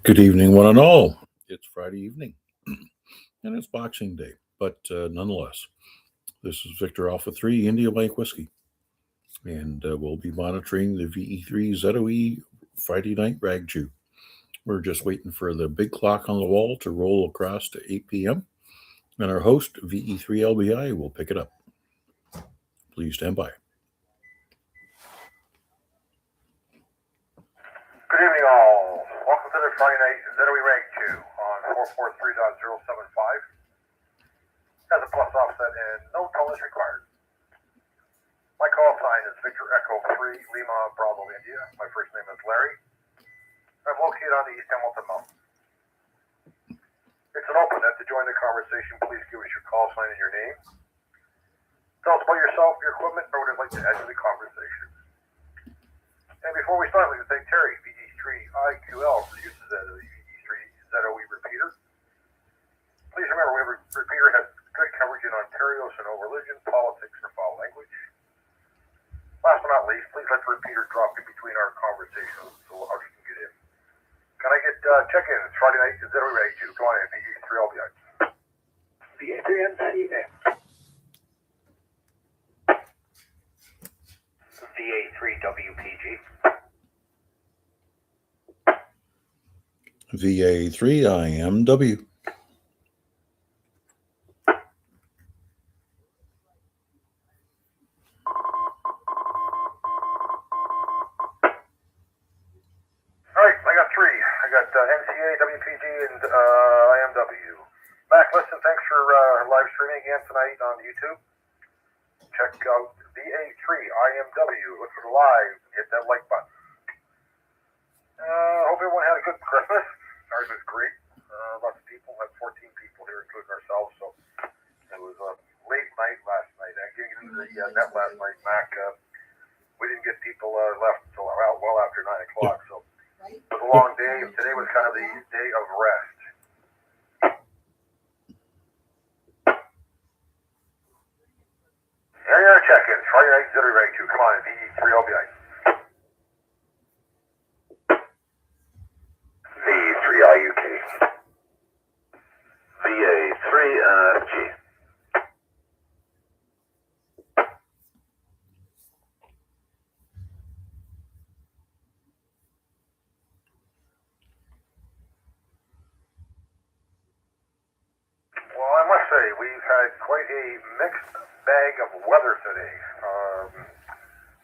Good evening, one and all. It's Friday evening, and it's Boxing Day, but nonetheless, this is Victor Alpha 3 India Mike Whiskey, and we'll be monitoring the VA3IMW Friday night Ragchew. We're just waiting for the big clock on the wall to roll across to 8 p.m., and our host, VE3LBI, will pick it up. Please stand by. Good evening, all. Welcome to the Friday night ZOE Ragchew on 443.075. Has a plus offset and no toll is required. My call sign is Victor Echo 3 Lima Bravo India. My first name is Larry. I'm located on the East Hamilton Mountain. It's an open net. To join the conversation, please give us your call sign and your name. Tell us about yourself, your equipment, or what you'd like to add to the conversation. And before we start, we'd like to thank Terry, VE3IQL, for the use of the VE3ZOE repeater. Please remember, every repeater has good coverage in Ontario, so no religion, politics, or foul language. Last but not least, please let the repeater drop in between our conversations so others can get in. Can I get check-ins? Friday night, ZOE Ragchew. Come on in, VE3LBI. VA3MCA. VA3WPG. VA3IMW. MCA, WPG, and IMW. Mac, listen, thanks for live streaming again tonight on YouTube. Check out VA3IMW. Look for the live. Hit that like button. Hope everyone had a good Christmas. Ours was great. Lots of people. Had 14 people here, including ourselves. So it was a late night last night. Getting into the net last night, Mac. We didn't get people left until well after 9 o'clock. So it was a long day. Today was kind of the day of rest. Here are check-ins. Friday night, ZOE Ragchew. Come on, VE3LBI. V3IUK. VA3G. Well, I must say, we've had quite a mixed bag of weather today.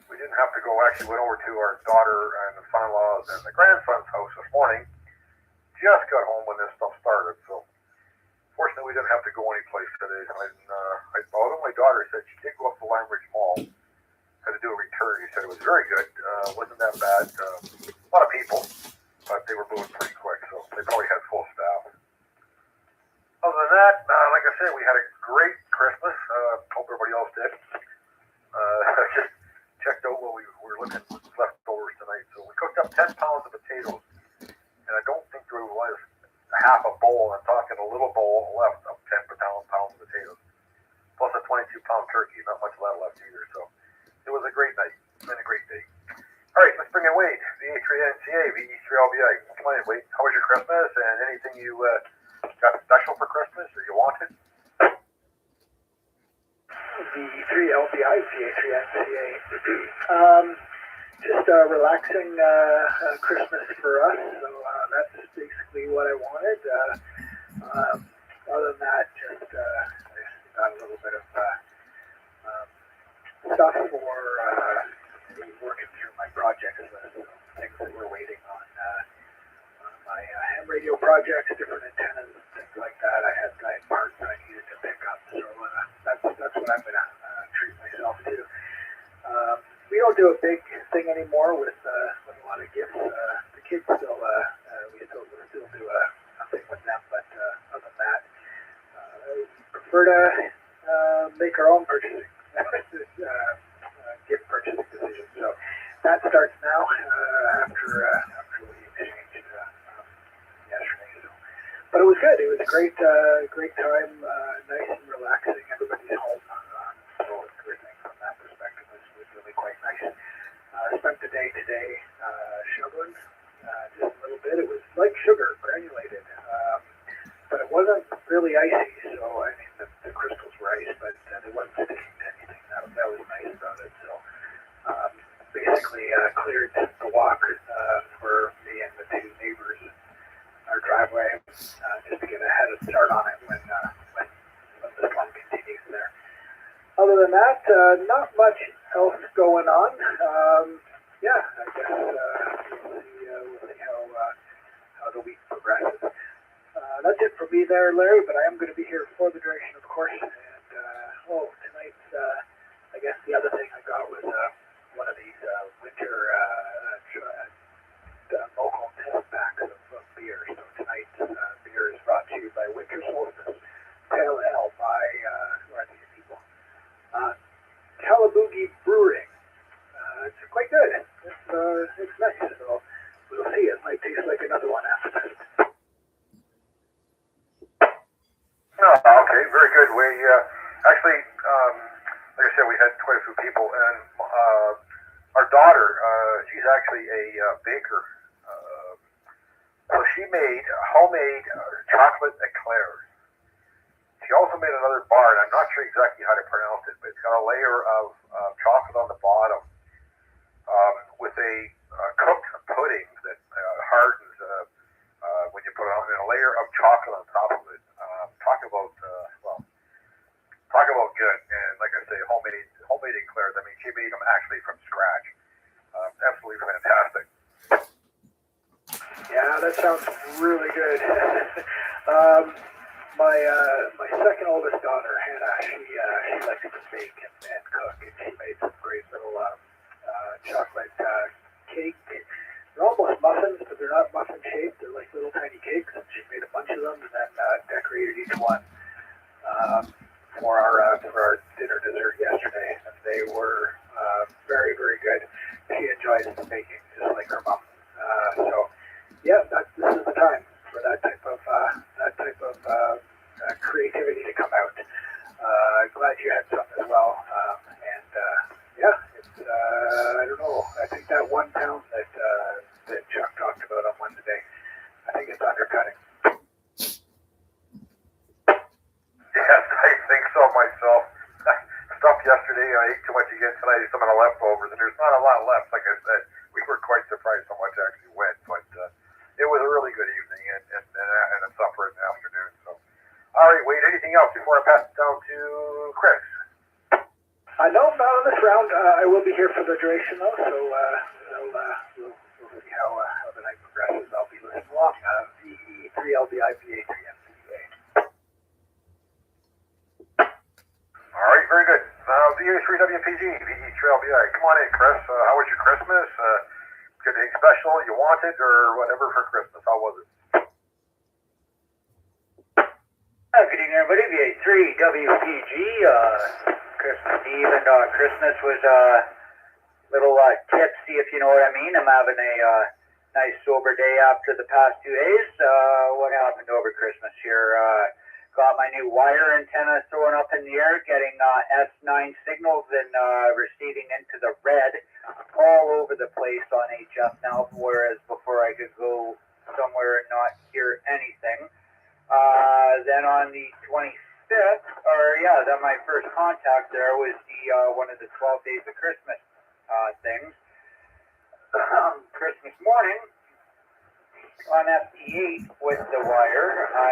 We didn't have to go, actually went over to our daughter and the son-in-law's and the grandson's house this morning. Just got home when this stuff started, so fortunately we didn't have to go anyplace today. Although my daughter said she did go up to Lambridge Mall, had to do a return. He said it was very good, wasn't that bad. A lot of people, but they were moving pretty quick, so they probably had full staff. Other than that, like I said, we had a great Christmas. Hope everybody else did. Just checked out what we were looking at leftovers tonight. So we cooked up 10 pounds of potatoes, and I don't think there was half a bowl. I'm talking a little bowl left of 10 pounds of potatoes, plus a 22-pound turkey. Not much of that left either. So it was a great night and a great day. All right, let's bring in Wade, VA3NCA, VE3LBI. Come on in, Wade. How was your Christmas, and anything you got special for Christmas or you wanted? V3LBI, VA3MCA. Just a relaxing Christmas for us, so that's basically what I wanted. Other than that, just got a little bit of stuff for working through my projects, things that we're waiting on. My ham radio projects, different antennas, things like that. I had parts that I needed to pick up, so that's what I'm going to treat myself to. We don't do a big thing anymore with a lot of gifts. The kids still, we still do a thing with them, but other than that, I prefer to make our own purchasing, gift purchasing decisions. So that starts now after we exchanged yesterday. So, but it was good. It was a great time, nice and relaxing. Everybody's home, so everything from that perspective was really quite nice. Spent the day today shoveling, just a little bit. It was like sugar, granulated, but it wasn't really icy. So I mean, the crystals were ice, but they wasn't sticking to anything. That was nice about it. So basically cleared the walk for me and the two neighbors in our driveway just to get a head start on it when the storm continues there. Other than that, not much else going on. Yeah, I guess we'll see how the week progresses. That's it for me there, Larry, but I am going to be here for the duration, of course. And, tonight's, I guess the other thing I got was one of these winter local test packs of beer. So tonight's beer is brought to you by Winter Solstice Pale Ale by, who are these people? Calaboogie Brewing. It's quite good. It's nice. So we'll see. It might taste like another one after this. Oh, okay, very good. We actually, like I said, we had quite a few people, and our daughter, she's actually a baker. So she made homemade chocolate eclairs. She also made another bar, and I'm not sure exactly how to pronounce it, but it's got a layer of chocolate on the bottom with a cooked pudding that hardens when you put it on, and a layer of chocolate on top of it. Talk about good. And like I say, homemade eclairs. I mean, she made them actually from scratch. Absolutely fantastic. Yeah, that sounds really good. My second oldest daughter, Hannah, she likes to bake and cook, and she made some great little chocolate cake. They're almost muffins, but they're not muffin shaped. They're like little tiny cakes, and she made a bunch of them and then decorated each one for our dinner dessert yesterday. And they were very, very good. She enjoys the baking just like her mom. So yeah, this is the time for that type of creativity to come out. Glad you had some as well. Yeah, it's I don't know. I think that 1 pound that Chuck talked about on Wednesday, I think it's undercutting. Yes, I think so myself. Stuff yesterday, I ate too much again tonight. Some of the leftovers, and there's not a lot left. Like I said, we were quite surprised how much actually went, but it was a really good evening and a supper in the afternoon. So, all right, Wade, anything else before I pass it down to Chris? No, not on this round. I will be here for the duration, though, so we'll see how the night progresses. I'll be listening along. VA3LBI, VA3IMW. All right, very good. VA3WPG, VA3LBI. Come on in, Chris. How was your Christmas? Anything special you wanted or whatever for Christmas? How was it? Good evening, everybody. VA3WPG. Christmas Eve and Christmas was a little tipsy, if you know what I mean. I'm having a nice sober day after the past 2 days. What happened over Christmas here? Got my new wire antenna thrown up in the air, getting S9 signals and receiving into the red all over the place on HF now, whereas before I could go somewhere and not hear anything. Then on the 25th, then my first contact there was the one of the 12 Days of Christmas things. Christmas morning on FT8 with the wire, I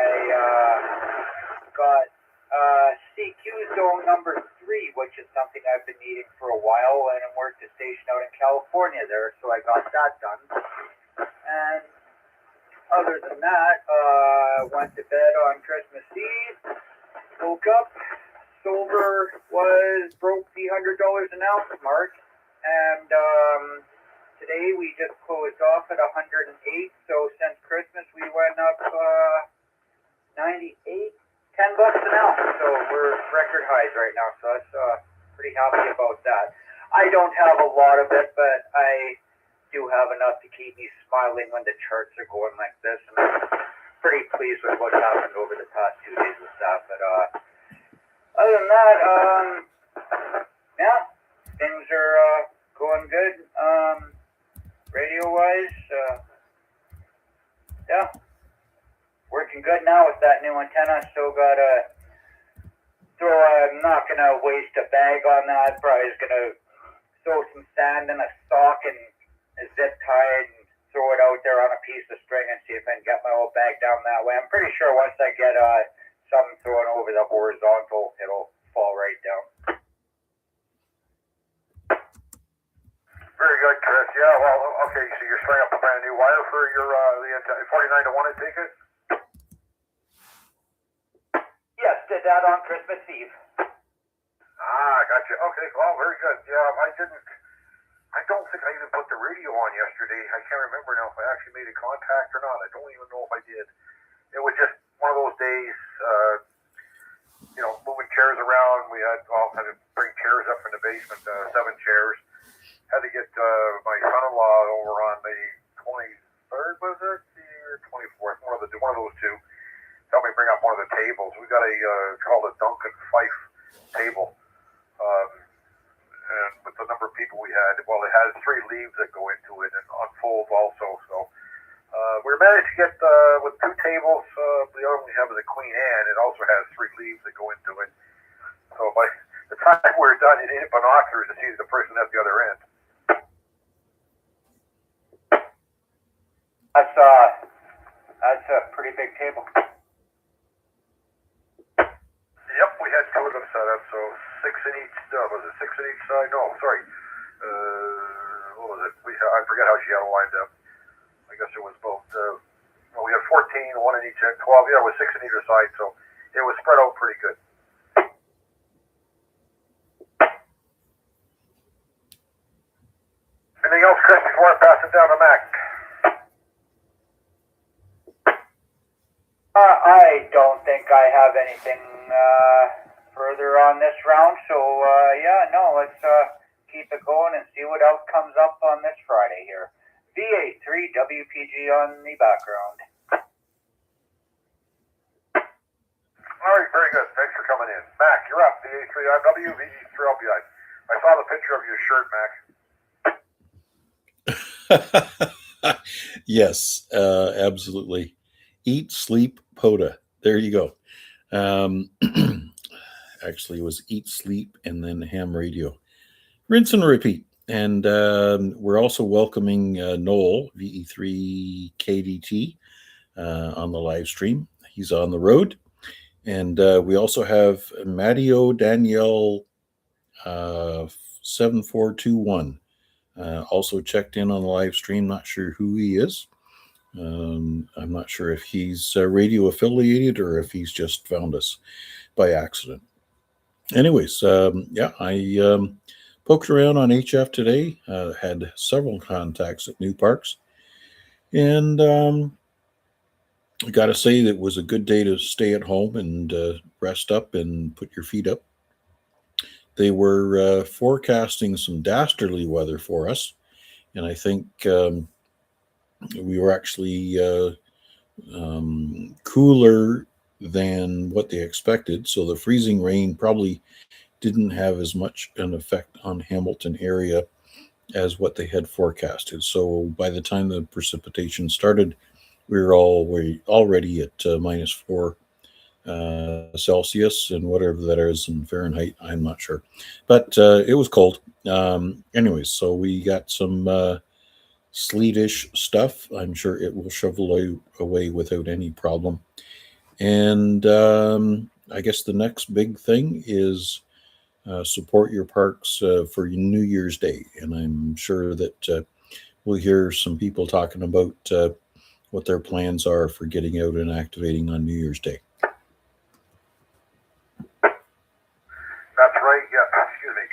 got CQ zone number 3, which is something I've been needing for a while, and I worked a station out in California there, so I got that done. And other than that, went to bed on Christmas Eve, woke up, silver broke the $100 an ounce mark, and today we just closed off at 108, so since Christmas we went up 98, $10 an ounce, so we're record highs right now, so that's pretty happy about that. I don't have a lot of it, but I do have enough to keep me smiling when the charts are going like this, and I'm pretty pleased with what's happened over the past 2 days with that. But other than that, yeah, things are going good. Radio wise, Yeah. Working good now with that new antenna. Still got to throw, I'm not going to waste a bag on that. Probably just going to throw some sand in a sock and a zip tie it and throw it out there on a piece of string and see if I can get my old bag down that way. I'm pretty sure once I get something thrown over the horizontal, it'll fall right down. Very good, Chris. Yeah, well, okay, so you're stringing up a brand new wire for your the 49 to 1, I take it? Yes, did that on Christmas Eve. Ah, gotcha. Okay, well, very good. Yeah, I don't think I even put the radio on yesterday. I can't remember now if I actually made a contact or not. I don't even know if I did. It was just one of those days, moving chairs around. We had to bring chairs up from the basement, 7 chairs. Had to get my son-in-law over on the 23rd, was it? Or 24th, one of those two. Help me bring up one of the tables. We got it's called a Duncan Fife table. And with the number of people we had, well, it has 3 leaves that go into it and unfold also. So we managed to get, with 2 tables, the other one we have is a Queen Anne. It also has 3 leaves that go into it. So by the time we're done, you need binoculars to see the person at the other end. That's a pretty big table. Yep, we had 2 of them set up, so 6 in each. Was it 6 in each side? No, sorry. What was it? I forget how she had it lined up. I guess it was both. We had 14, 1 in each end, 12. Yeah, it was 6 in either side, so it was spread out pretty good. Anything else, Chris, before I pass it down to Mac? I don't think I have anything further on this round, so let's keep it going and see what else comes up on this Friday here. VA3WPG on the background. All right, very good. Thanks for coming in. Mac, you're up. VA3IMW, VA3LBI. I saw the picture of your shirt, Mac. Yes, absolutely. Eat, sleep, POTA. There you go. Actually, it was eat, sleep, and then ham radio. Rinse and repeat. And we're also welcoming Noel, VE3KDT, on the live stream. He's on the road. And we also have Matteo Danielle 7421 also checked in on the live stream. Not sure who he is. I'm not sure if he's radio affiliated or if he's just found us by accident. Anyways, I poked around on HF today, had several contacts at new parks, and I got to say that it was a good day to stay at home and rest up and put your feet up. They were forecasting some dastardly weather for us, and I think we were actually cooler than what they expected. So the freezing rain probably didn't have as much an effect on Hamilton area as what they had forecasted. So by the time the precipitation started, we were already at -4 Celsius, and whatever that is in Fahrenheit, I'm not sure. But it was cold. Anyways, so we got some sleetish stuff. I'm sure it will shovel away without any problem. And I guess the next big thing is support your parks for New Year's Day. And I'm sure that we'll hear some people talking about what their plans are for getting out and activating on New Year's Day. That's right. Yeah, excuse me.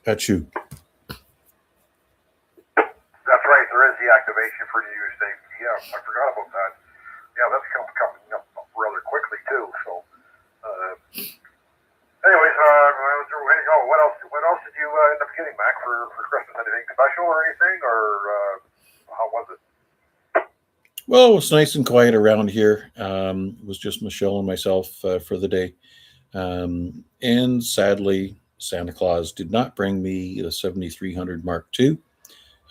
Ragchew. That's right. There is the activation for New Year's Day. Yeah, I forgot about that. Yeah, that's coming up rather quickly too. So, anyways, what else did you end up getting, Mac, for Christmas? Anything special or anything, or how was it? Well, it was nice and quiet around here. It was just Michelle and myself for the day. And sadly, Santa Claus did not bring me the 7300 Mark II.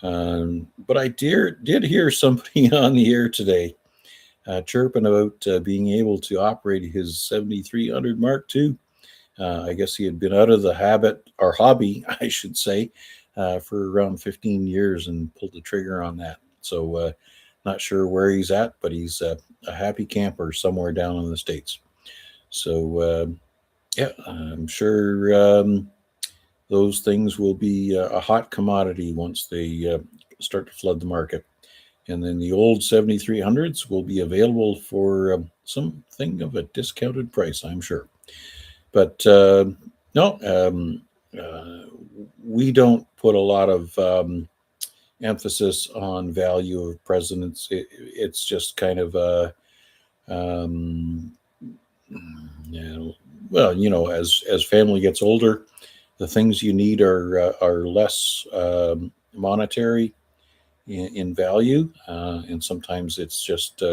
But I did hear somebody on the air today chirping about being able to operate his 7300 Mark II. I guess he had been out of the habit or hobby, I should say, for around 15 years and pulled the trigger on that. So, not sure where he's at, but he's a happy camper somewhere down in the States. So, yeah, I'm sure those things will be a hot commodity once they start to flood the market. And then the old 7300s will be available for something of a discounted price, I'm sure. But no, we don't put a lot of emphasis on value of presidents. It's just kind of a, um, well, as family gets older, the things you need are less monetary in value, and sometimes it's just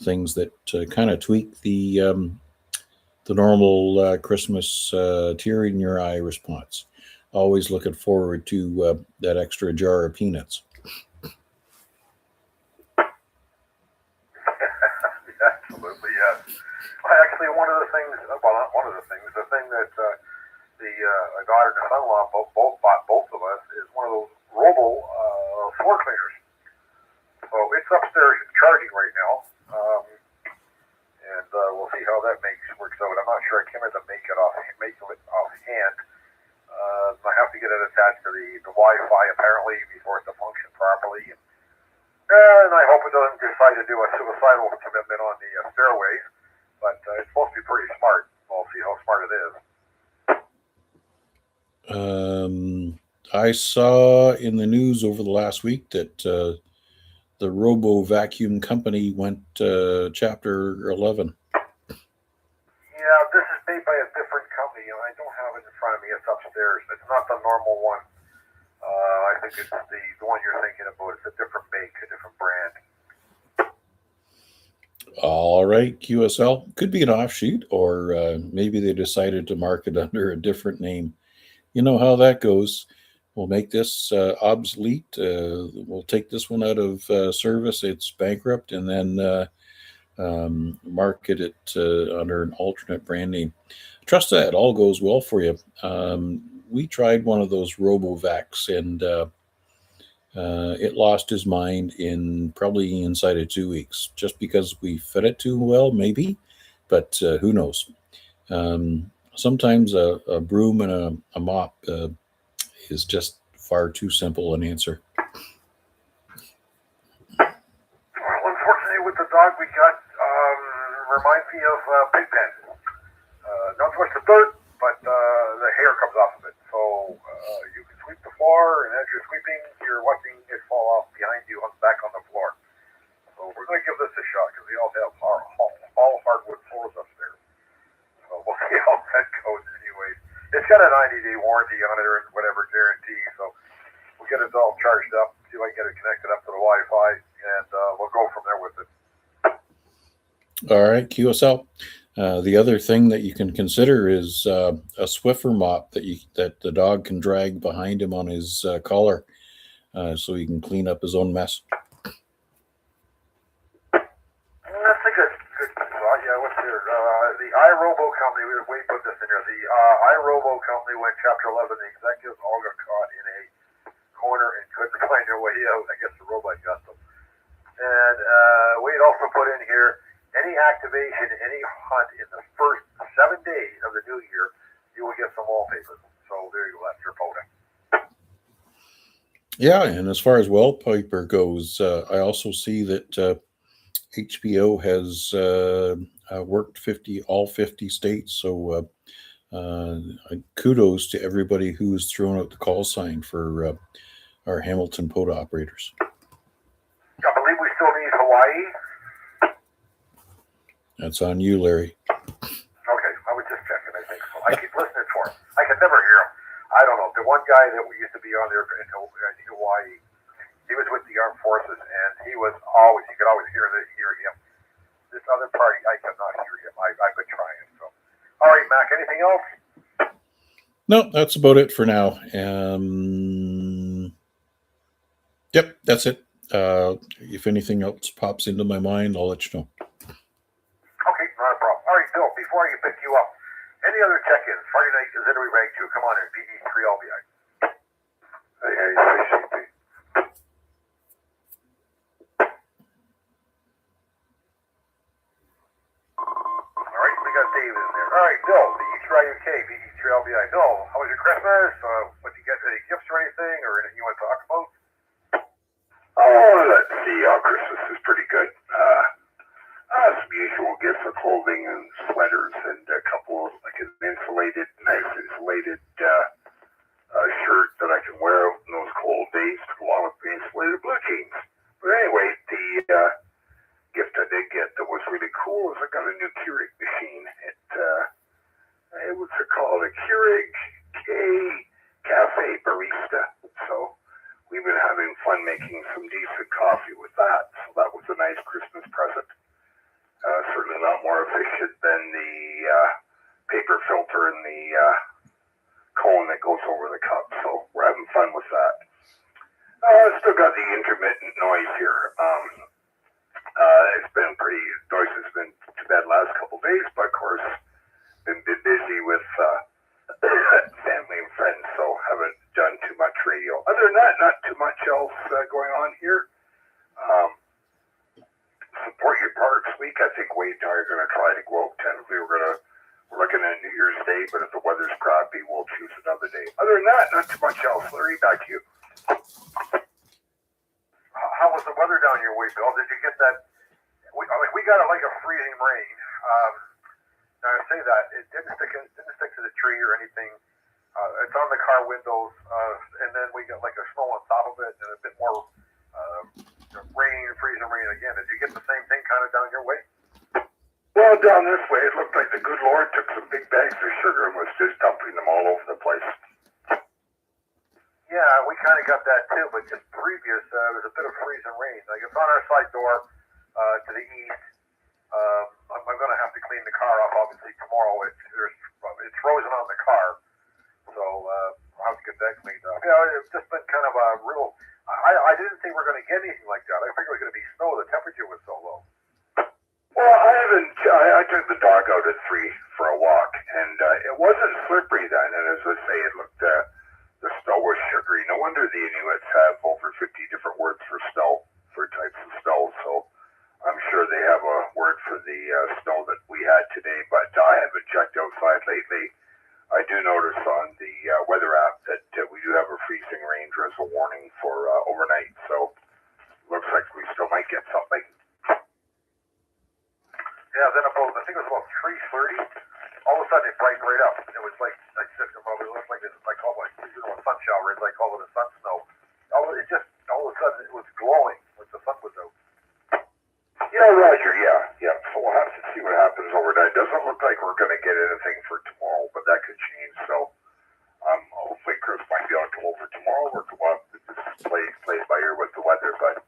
things that kind of tweak the normal Christmas tear in your eye response. Always looking forward to that extra jar of peanuts. Absolutely, yes. Well, actually, one of the things, well, not one of the things, the thing that the daughter and son-in-law both bought, both of us, is one of those robo floor cleaners. So it's upstairs, it's charging right now, and we'll see how that works out. I'm not sure I came in to make it offhand. I have to get it attached to the Wi-Fi apparently before it to function properly. And I hope it doesn't decide to do a suicidal commitment on the stairways. But it's supposed to be pretty smart. We'll see how smart it is. I saw in the news over the last week that the Robo Vacuum Company went Chapter 11. Yeah, this is made by a different company, and I don't have it in front of me. It's upstairs. It's not the normal one. I think it's the one you're thinking about. It's a different make, a different brand. All right, QSL. Could be an offshoot, or maybe they decided to market under a different name. You know how that goes. We'll make this obsolete. We'll take this one out of service. It's bankrupt, and then market it under an alternate brand name. Trust that all goes well for you. We tried one of those RoboVacs, and it lost his mind in probably inside of 2 weeks, just because we fed it too well, maybe, but who knows? Sometimes a broom and a mop is just far too simple an answer. Well, unfortunately, with the dog we got, reminds me of Pigpen. Not so much the dirt, but the hair comes off of it. So you can sweep the floor, and as you're sweeping, you're watching it fall off behind you back on the floor. So we're going to give this a shot because we all have all hardwood floors upstairs. So we'll see how that goes anyways. It's got a 90-day warranty on it or whatever guarantee. So we'll get it all charged up, see if I can get it connected up to the Wi-Fi, and we'll go from there with it. All right, QSL. The other thing that you can consider is a Swiffer mop that the dog can drag behind him on his collar, so he can clean up his own mess. That's a good thought. Yeah, what's here? The iRobo company. We put this in here. The iRobo company went Chapter 11. The executives all got caught in a corner and couldn't find their way out. I guess the robot got them. And we'd also put in here, any activation, any hunt in the first 7 days of the new year, you will get some wallpaper. So there you go. That's your photo. Yeah, and as far as wallpaper goes, I also see that HBO has worked all 50 states. So kudos to everybody who's thrown out the call sign for our Hamilton POTA operators. I believe we still need Hawaii. That's on you, Larry. Okay, I was just checking. I think so. I keep listening for him. I can never hear him. I don't know. The one guy that we used to be on there in Hawaii, he was with the armed forces, and you could always hear him. This other party, I could not hear him. I've been trying. So, all right, Mac. Anything else? No, that's about it for now. Yep, that's it. If anything else pops into my mind, I'll let you know. Okay, not a problem. All right, Bill, before I pick you up, any other check-ins? Friday night is Italy Ragchew. Come on in, VA3IMW. Hey, all right, we got Dave in there. All right, Bill, VA3UK, VA3IMW. Bill, how was your Christmas? What did you get? Any gifts or anything, or anything you want to talk about? Oh, let's see. Christmas is pretty good. Some usual gifts of clothing and sweaters and a couple of, like an nice insulated shirt that I can wear out in those cold days, along with the insulated blue jeans. But anyway, the gift I did get that was really cool is I got a new Keurig machine. It was called a Keurig K Cafe Barista. So we've been having fun making some decent coffee with that. So that was a nice Christmas present. Certainly not more efficient than the paper filter and the cone that goes over the cup. So we're having fun with that. Still got the intermittent noise here. It's been noise has been too bad last couple days, but of course been busy with family and friends, so haven't done too much radio. Other than that, not too much else going on here. Support Your Parks Week. I think Wade and I are going to try to go out tentatively. We're looking at New Year's Day, but if the weather's crappy, we'll choose another day. Other than that, not too much else. Larry, back to you. How was the weather down your way, Bill? Did you get that? We got like a freezing rain. Now I say that it didn't stick to the tree or anything. It's on the car windows, and then we got like a snow on top of it, and a bit more freezing rain again. Did you get the same thing kind of down your way? Well, down this way, it looked like the good Lord took some big bags of sugar and was just dumping them all over the place. Yeah, we kind of got that too, but just previous, there was a bit of freezing rain. Like it's on our side door to the east. I'm going to have to clean the car off, obviously, tomorrow. It's frozen on the car, so I'll have to get that cleaned up. Yeah, it's just been kind of a real... I didn't think we were going to get anything like that. I figured it was going to be snow. The temperature was so low. Well, I took the dog out at 3 for a walk, and it wasn't slippery then, and as I say, it looked... the snow was sugary. No wonder the Inuits have over 50 different words for snow, for types of snow. So I'm sure they have a word for the snow that we had today, but I haven't checked outside lately. I do notice on the weather app that we do have a freezing rain drizzle warning for overnight. So looks like we still might get something. Yeah, then I think it was about 3:30. All of a sudden it brightened right up. It was like it looked like this, I call it like a sun shower. It's like call it a sun snow. All of a sudden it was glowing when the sun was out. Yeah, Roger. Yeah. So we'll have to see what happens overnight. Doesn't look like we're going to get anything for tomorrow, but that could change. So hopefully Chris might be able to come over tomorrow. We'll have to just play by ear with the weather, but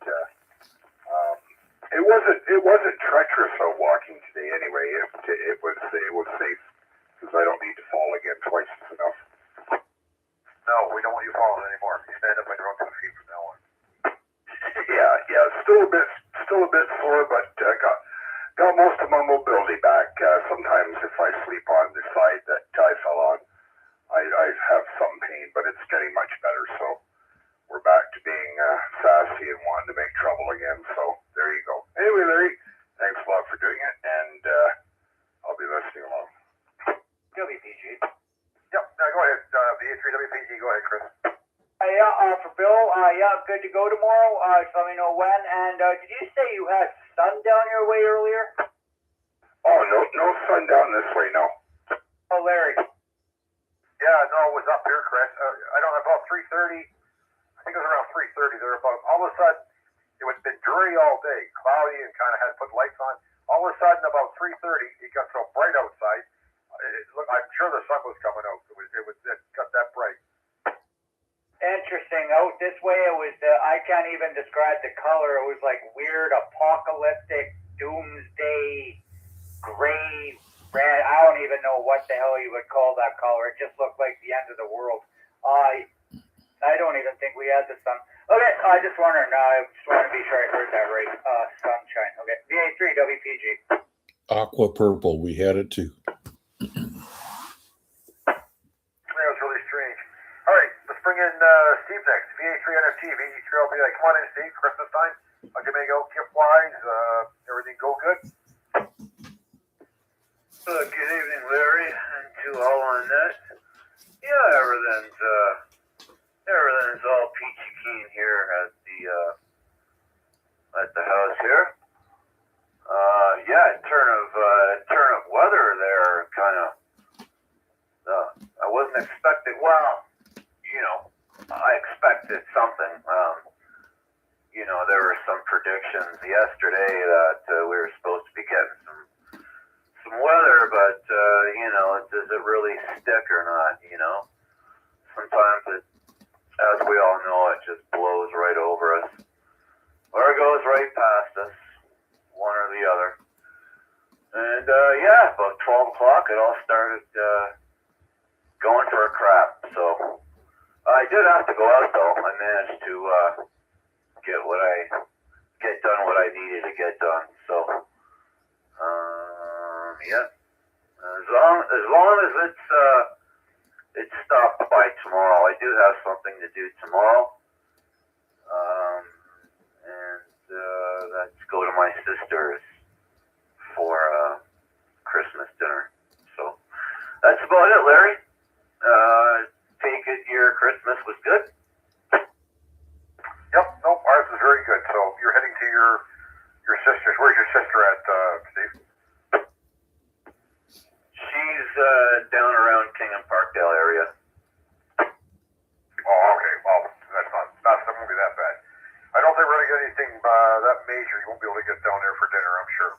it wasn't treacherous out walking today. Anyway, it was safe because I don't need to fall again. Twice is enough. No, we don't want you falling anymore. You stand up on your own 2 feet from now on. Yeah. Still a bit sore, but got most of my mobility back. Sometimes if I sleep on the side that I fell on, I have some pain, but it's getting much better. So we're back to being sassy and wanting to make trouble again. So there you go. Anyway, Larry, thanks a lot for doing it, and I'll be listening along. WPG. Yep, now go ahead. VA3WPG, go ahead, Chris. For Bill, good to go tomorrow. Just let me know when. And did you say you had sun down your way earlier? Oh, no sun down this way, no. Oh, Larry. Yeah, no, it was up here, Chris. I don't know, about 3:30. I think it was around 3:30. There about all of a sudden it was been dreary all day, cloudy, and kind of had put lights on. All of a sudden, about 3:30, it got so bright outside. I'm sure the sun was coming out. It got that bright. Interesting. Out this way, it was. I can't even describe the color. It was like weird, apocalyptic, doomsday, gray, red. I don't even know what the hell you would call that color. It just looked like the end of the world. I don't even think we had the sun. Okay, I just want to be sure I heard that right. Sunshine. Okay, VA3WPG. Aqua purple. We had it too. That was really strange. All right, let's bring in Steve next. VA3NFT, VA3LBI. Come on in, Steve. Christmas time. How'd you make out gift-wise? Everything go good? Good evening, Larry, and to all on that. Yeah, everything's all peachy keen here at the house here. Yeah, turn of weather there, kind of. I wasn't expecting. Well, I expected something. There were some predictions yesterday that we were supposed to be getting some weather, but does it really stick or not? Sometimes it, as we all know, it just blows right over us, or it goes right past us, one or the other. And about 12 o'clock, it all started going for a crap. So I did have to go out though. I managed to get done what I needed to get done. So as long as it's stopped by tomorrow. I do have something to do tomorrow, and that's go to my sister's for Christmas dinner. So that's about it, Larry. Take it your Christmas was good? Yep, nope, ours is very good. So you're heading to your sister's. Where's your sister at, Steve? She's down around King and Parkdale area. Oh, okay. Well, that won't be that bad. I don't think we're going to get anything that major. You won't be able to get down there for dinner, I'm sure.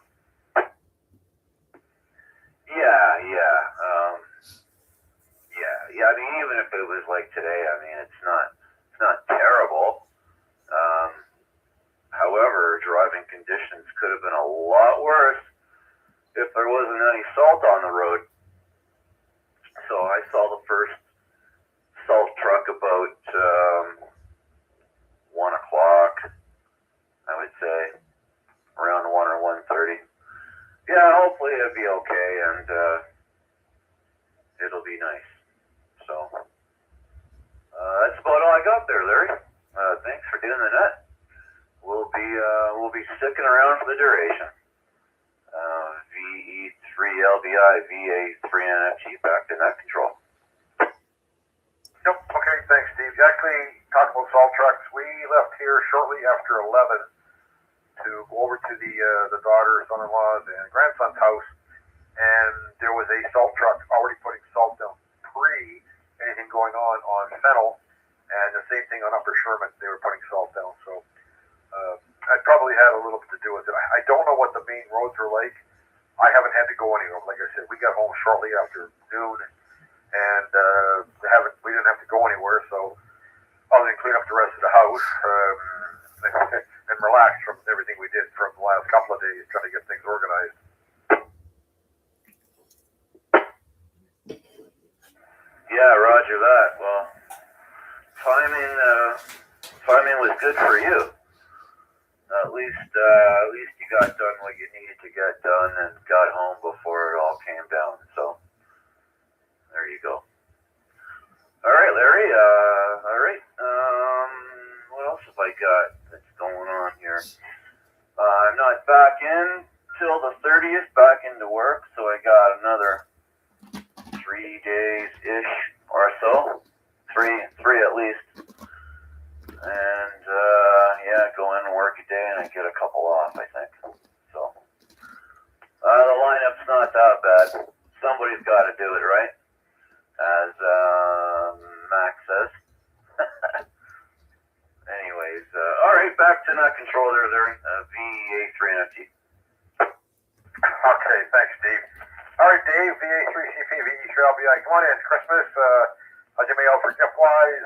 Yeah. I mean, even if it was like today, I mean, it's not terrible. However, driving conditions could have been a lot worse if there wasn't any salt on the road. So I saw the first salt truck about 1 o'clock, I would say, around 1 or 1:30. Yeah, hopefully it'll be okay, and it'll be nice. So that's about all I got there, Larry. Thanks for doing the net. We'll be sticking around for the duration. VE3LBI, VA3NFG, back to net control. Yep, okay, thanks, Steve. You actually talked about salt trucks. We left here shortly after 11 to go over to the daughter, son-in-law's, and grandson's house, and there was a salt truck already putting salt down pre anything going on Fennel, and the same thing on Upper Sherman. They were putting salt down, so I probably had a little bit to do with it. I don't know what the main roads are like. I haven't had to go anywhere. Like I said, we got home shortly after noon, and we didn't have to go anywhere. So other than clean up the rest of the house and relax from everything we did from the last couple of days, trying to get things organized. Yeah, roger that. Well, timing was good for you. At least you got done what you needed to get done and got home before it all came down. So there you go. All right, Larry. All right. What else have I got that's going on here? I'm not back in till the 30th, back into work, so I got another 3 days-ish or so. Three at least. And go in and work a day and I get a couple off, I think. So the lineup's not that bad. Somebody's got to do it, right? As Max says. Anyways, all right, back to net control there, VA3NFG. Okay, thanks, Steve. All right, Dave, VA3CP, VE3LBI. Come on in, Christmas. How'd you make out for gift-wise,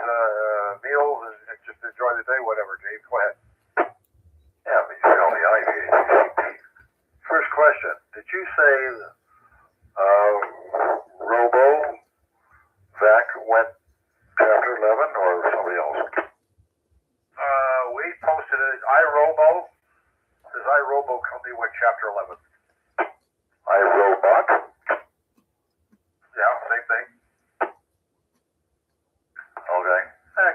meals, and just enjoy the day, whatever, Dave? Go ahead. Yeah, VA3LBI, VA3CP. First question, did you say Robo-Vac went Chapter 11 or somebody else? iRobo. This is iRobo company with Chapter 11. iRobot? Yeah, same thing. Okay.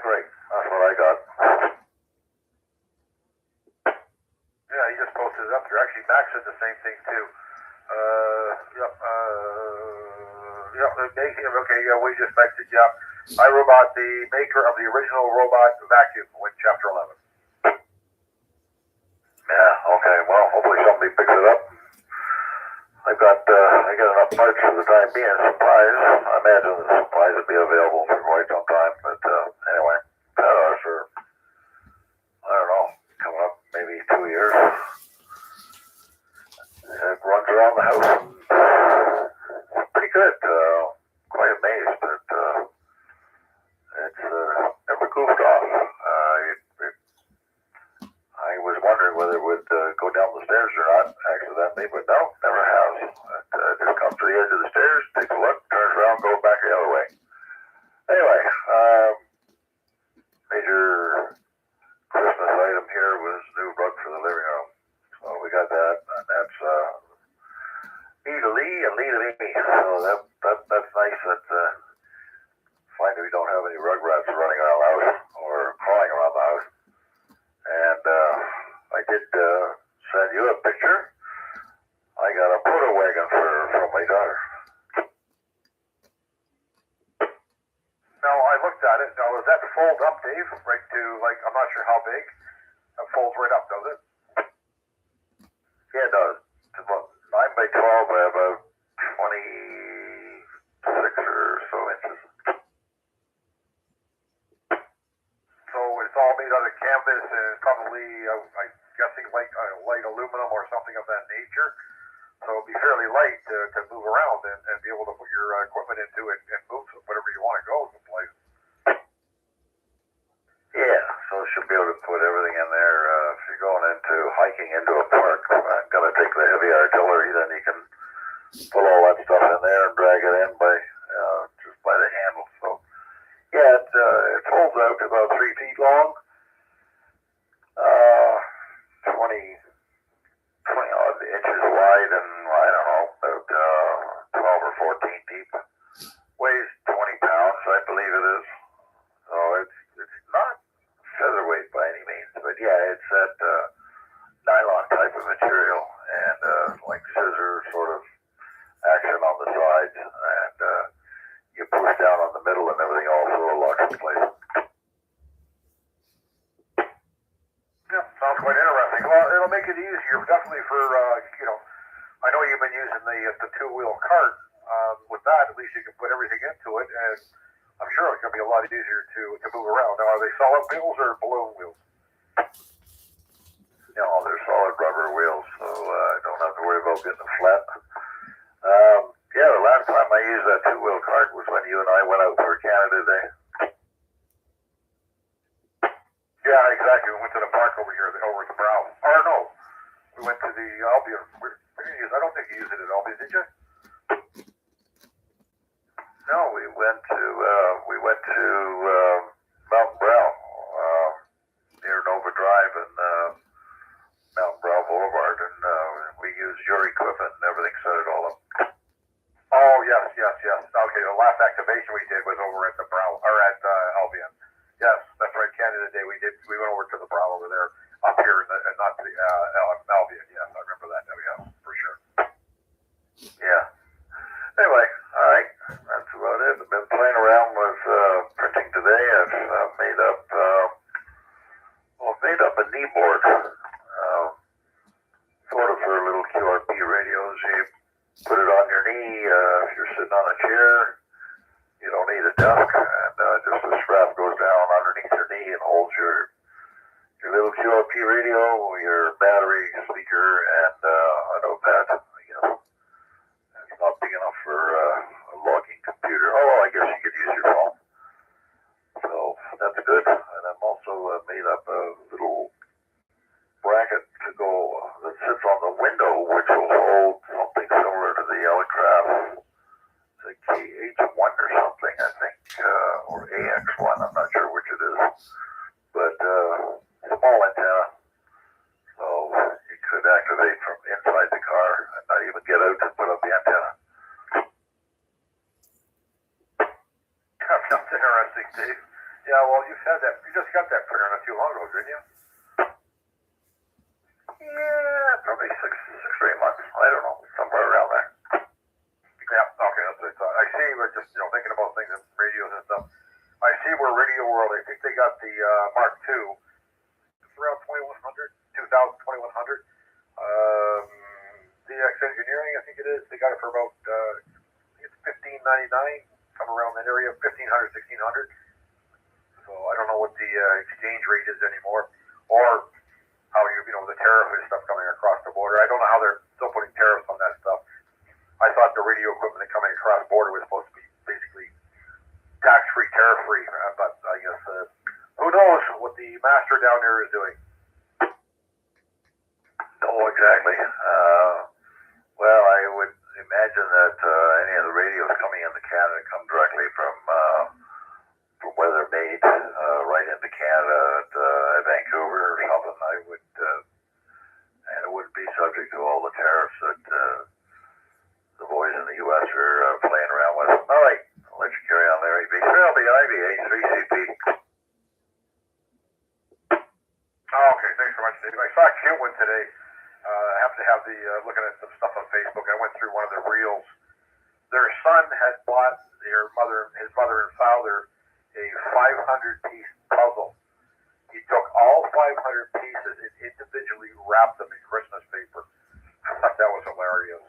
Great. That's what I got. Yeah, he just posted it up there. Actually, Max said the same thing too. Okay, yeah, we just mentioned, yeah. iRobot, the maker of the original robot vacuum with Chapter 11. Yeah, okay. Well, hopefully somebody picks it up. I got enough parts for the time being. Supplies. I imagine the supplies will be available for quite some time. But anyway, for, I don't know, coming up maybe 2 years. It runs around the house. It's pretty good. Quite amazed that it's never goofed off. I was wondering whether it would go down the stairs or not accidentally, but no, never has. It just comes to the edge of the stairs, takes a look, turns around, goes back the other way. Anyway, major Christmas item here was new rug for the living room. So we got that, and that's Lee to Lee and Lee to me. So that's nice that finally we don't have any rugrats running around the house or crawling around the house. And I did send you a picture. I got a photo wagon from my daughter. Now, I looked at it. Now, does that fold up, Dave? Right to, like, I'm not sure how big. It folds right up, does it? Yeah, it does. It's about 9 by 12 by about 26 or so inches. So it's all made out of canvas and probably, I'm guessing, light aluminum or something of that nature. So it'll be fairly light to move around and be able to put your equipment into it and move whatever you want to go someplace. Yeah, so she'll be able to put everything in there. If you're going into hiking into a park, I'm going to take the heavy artillery, then you can put all that stuff in there and drag it in by just by the handle. So yeah, it folds out to about 3 feet long, 20 odd inches wide, and I don't know, about 12 or 14 deep. Weighs 20 pounds, I believe it is. So it's not featherweight by any means, but yeah, it's that nylon type of material and like scissor sort of action on the sides, and you push down on the middle and everything all sort of locks in place. Yeah, sounds quite interesting. Well, it'll make it easier, definitely for, I know you've been using the two-wheel cart. With that, at least you can put everything into it, and I'm sure it's going to be a lot easier to move around. Now, are they solid wheels or balloon wheels? No, they're solid rubber wheels, so I don't have to worry about getting them flat. Yeah, the last time I used that two-wheel cart was when you and I went out for Canada Day. Yeah, exactly. We went to the park over here, over at the Brow. Or no, we went to the Albion. I don't think you used it at Albion, did you? No, we went to Mountain Brow, near Nova Drive and Mountain Brow Boulevard, and we used your equipment and everything, set it all up. Oh, yes. Okay, the last activation we did was over at the Brow, or at Albion. Yes, that's right, Canada Day. We went over to the Brow over there, up here, and not to the Albion. Yes, I remember that. Yeah, for sure. Yeah. Anyway, all right, that's about it. I've been playing around with printing today. I've made up a knee board, sort of for little QRP radios. You put it on your knee. If you're sitting on a chair, you don't need a desk, and just a strap goes down underneath your knee and holds your little QRP radio, your battery, speaker, and a notepad. It's not big enough for a logging computer. Oh, I guess you could use your phone. So that's good. And I'm also made up a little bracket to go that sits on the window, which will hold something similar to the Elecraft. It's a KH1 or something, I think, or AX1. I'm not sure which it is. But small antenna. Dave. Yeah, well, you said that. You just got that printer not too long ago, didn't you? Yeah, probably six or 8 months. I don't know, somewhere around there. Yeah, okay, that's what I thought. I see, we're just, thinking about things and radios and stuff. I see where Radio World, I think they got the Mark II. It's around 2100, 2100. DX Engineering, I think it is. They got it for about, I think it's $15.99, somewhere around that area, 1500, 1600. So I don't know what the exchange rate is anymore, or how the tariff and stuff coming across the border. I don't know how they're still putting tariffs on that stuff. I thought the radio equipment coming across border was supposed to be basically tax-free, tariff-free, but I guess who knows what the master down there is doing. Oh, exactly. Well, I would imagine that any of the radios coming into Canada come directly from where they're made, right into Canada at Vancouver or something. I would, and it wouldn't be subject to all the tariffs that the boys in the U.S. are playing around with. All right, I'll let you carry on, Larry. V3LBI, VA3CP. Oh, okay, thanks so much, Dave. I saw a cute one today. I happened to have looking at some stuff on Facebook. I went through one of their reels. Their son had bought his mother and father a 500-piece puzzle. He took all 500 pieces and individually wrapped them in Christmas paper. I thought that was hilarious.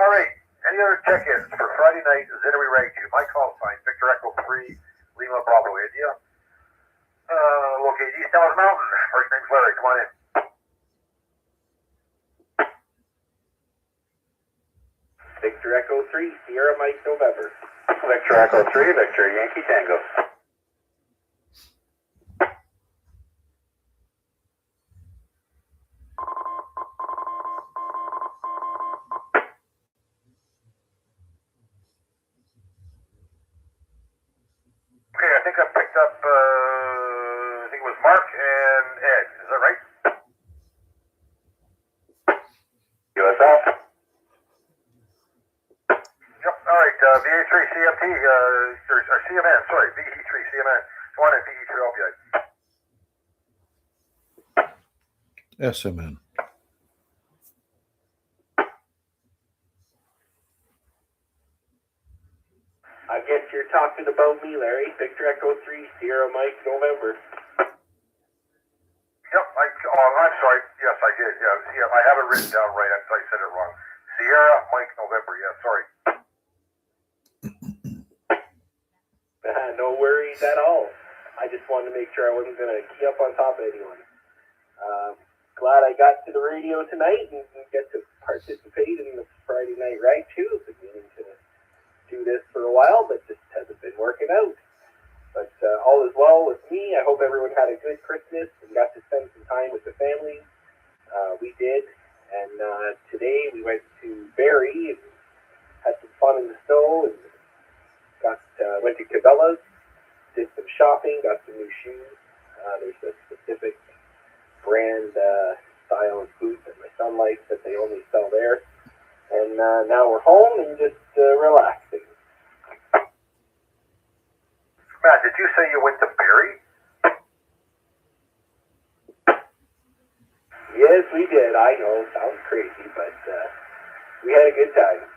All right, any other check-ins for Friday night? Zittery Ragchew. My call sign, Victor Echo 3, Lima Bravo, India. Located East Dallas Mountain. First name's Larry. Come on in. Victor Echo 3, Sierra Mike November. Victor Echo 3, Victor Yankee Tango. Okay, I think I picked up, I think it was Mark and Ed. Is that right? USF. Yep, all right, VA3CMT, or CMN, sorry, VE3CMN. Come on in, VE3LBI. SMN. I guess you're talking about me, Larry. Victor Echo 3, Sierra Mike November. Yep, I'm sorry. Yes, I did. Yeah, I have it written down right. I said it wrong. Sierra Mike November. Yeah, sorry. No worries at all. I just wanted to make sure I wasn't going to key up on top of anyone. Glad I got to the radio tonight and get to participate in the Friday night Ragchew. I've been meaning to do this for a while, but just hasn't been working out. But all is well with me. I hope everyone had a good Christmas and got to spend some time with the family. We did. And today we went to Barrie and had some fun in the snow and went to Cabela's, did some shopping, got some new shoes. There's a specific brand, style of boots that my son likes that they only sell there. And now we're home and just relaxing. Matt, did you say you went to Barrie? Yes, we did. I know, sounds crazy, but we had a good time.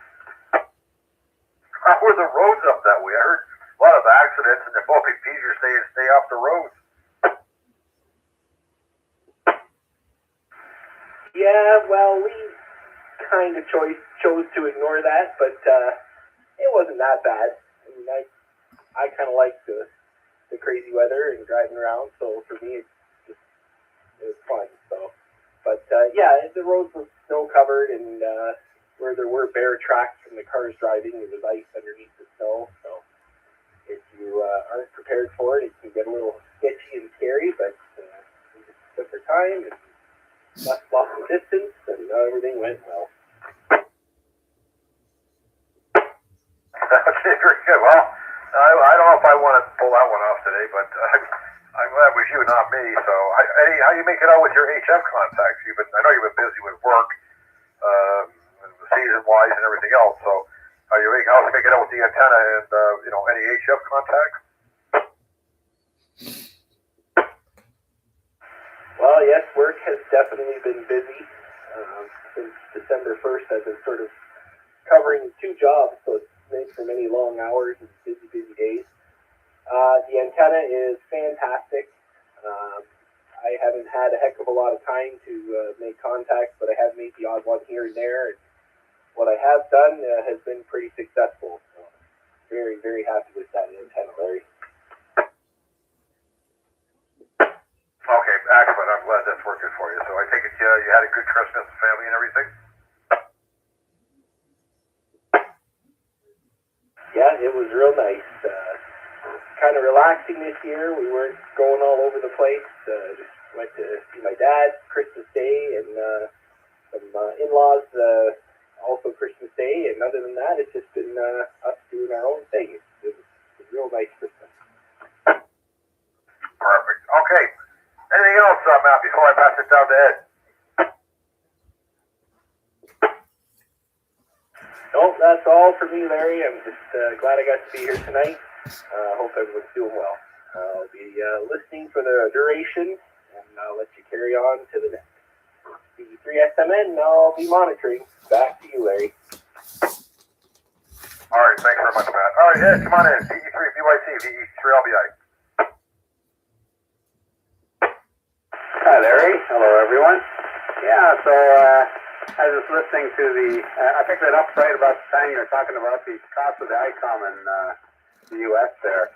How were the roads up that way? I heard a lot of accidents, and the Baltic Peasers stay off the roads. Yeah, well, we kind of chose to ignore that, but it wasn't that bad. I mean, I kind of like the crazy weather and driving around, so for me, it was fun. So, but yeah, the roads were snow covered, and where there were bare tracks from the cars driving, there was ice underneath the snow. So, if you aren't prepared for it, it can get a little sketchy and scary. But we just took our time and lost some distance, and everything went well. Okay, very good. Well, I don't know if I want to pull that one off today, but I'm glad it was you, not me. So, Eddie, how you make it out with your HF contacts? I know you've been busy with work, season-wise and everything else. So, how's it making out with the antenna and any HF contacts? has definitely been busy. Since December 1st, I've been sort of covering 2 jobs, so it's made for many long hours and busy days. The antenna is fantastic. I haven't had a heck of a lot of time to make contact, but I have made the odd one here and there. And what I have done has been pretty successful. So very, very happy with that antenna, Larry. Okay, excellent. I'm glad that's working for you. So I take it you had a good Christmas, family, and everything? Yeah, it was real nice. Kind of relaxing this year. We weren't going all over the place. Just went to see my dad Christmas Day and some in-laws also Christmas Day. And other than that, it's just been us doing our own thing. It was a real nice Christmas. Perfect. Okay. Anything else, Matt, before I pass it down to Ed? No, that's all for me, Larry. I'm just glad I got to be here tonight. Hope everyone's doing well. I'll be listening for the duration, and I'll let you carry on to the next. VA3SMN, and I'll be monitoring. Back to you, Larry. All right, thanks very much, Matt. All right, Ed, come on in. VE3BYT, VE3LBI. Hi, Larry. Hello, everyone. Yeah, so I was just listening to I picked it up right about the time you were talking about the cost of the ICOM in the U.S. there.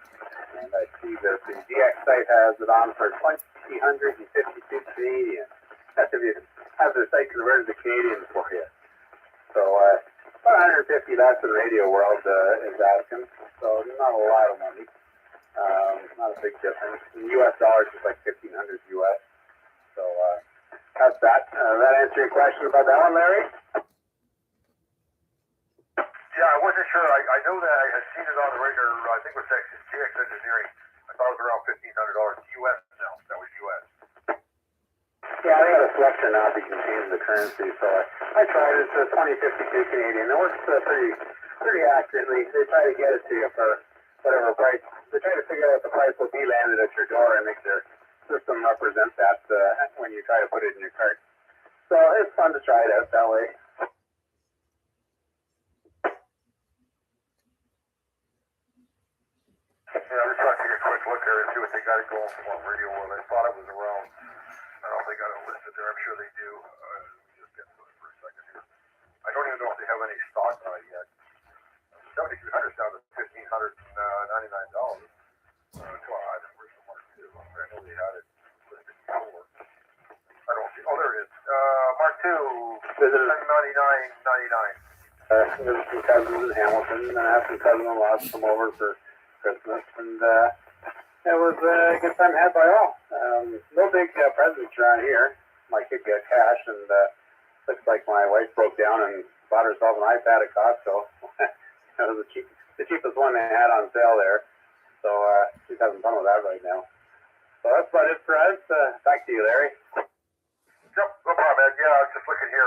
And I see that the DX site has it on for $2,052 Canadian. That's if you have the site converted to Canadian for you. So about $150, that's in Radio World is asking. So not a lot of money. Not a big difference. In U.S. dollars, it's like $1,500 US. So that's that. That answer your question about that one, Larry? Yeah, I wasn't sure. I know that I had seen it on the radar. I think it was GX Engineering. I thought it was around $1,500 US now. That was US. Yeah, they have a selection now that you can change the currency. So I tried it. It's 2052 Canadian. It works pretty accurately. They try to get it to you for whatever price. They try to figure out what the price will be landed at your door and make their system represent that when you try to put it in your cart. So it's fun to try it out that way. Yeah, we're trying to take a quick look here and see what they got it going for Radio World. I thought it was around. I don't know if they got it listed there. I'm sure they do. Let me just get to it for a second here. I don't even know if they have any stock on it yet. 7,300 down to $1,599. Where's the Mark II? I know they had it listed before. I don't see. Oh, there it is. Mark II, $799.99. There's some cousins in Hamilton, and I have some cousin-in-laws come over for Christmas, and it was a good time had by all. No big presents around here. My kid got cash, and looks like my wife broke down and bought herself an iPad at Costco. That was the cheapest one they had on sale there. So she's having fun with that right now. So that's about it for us. Back to you, Larry. Yep, no problem, Ed. Yeah, I'm just looking here.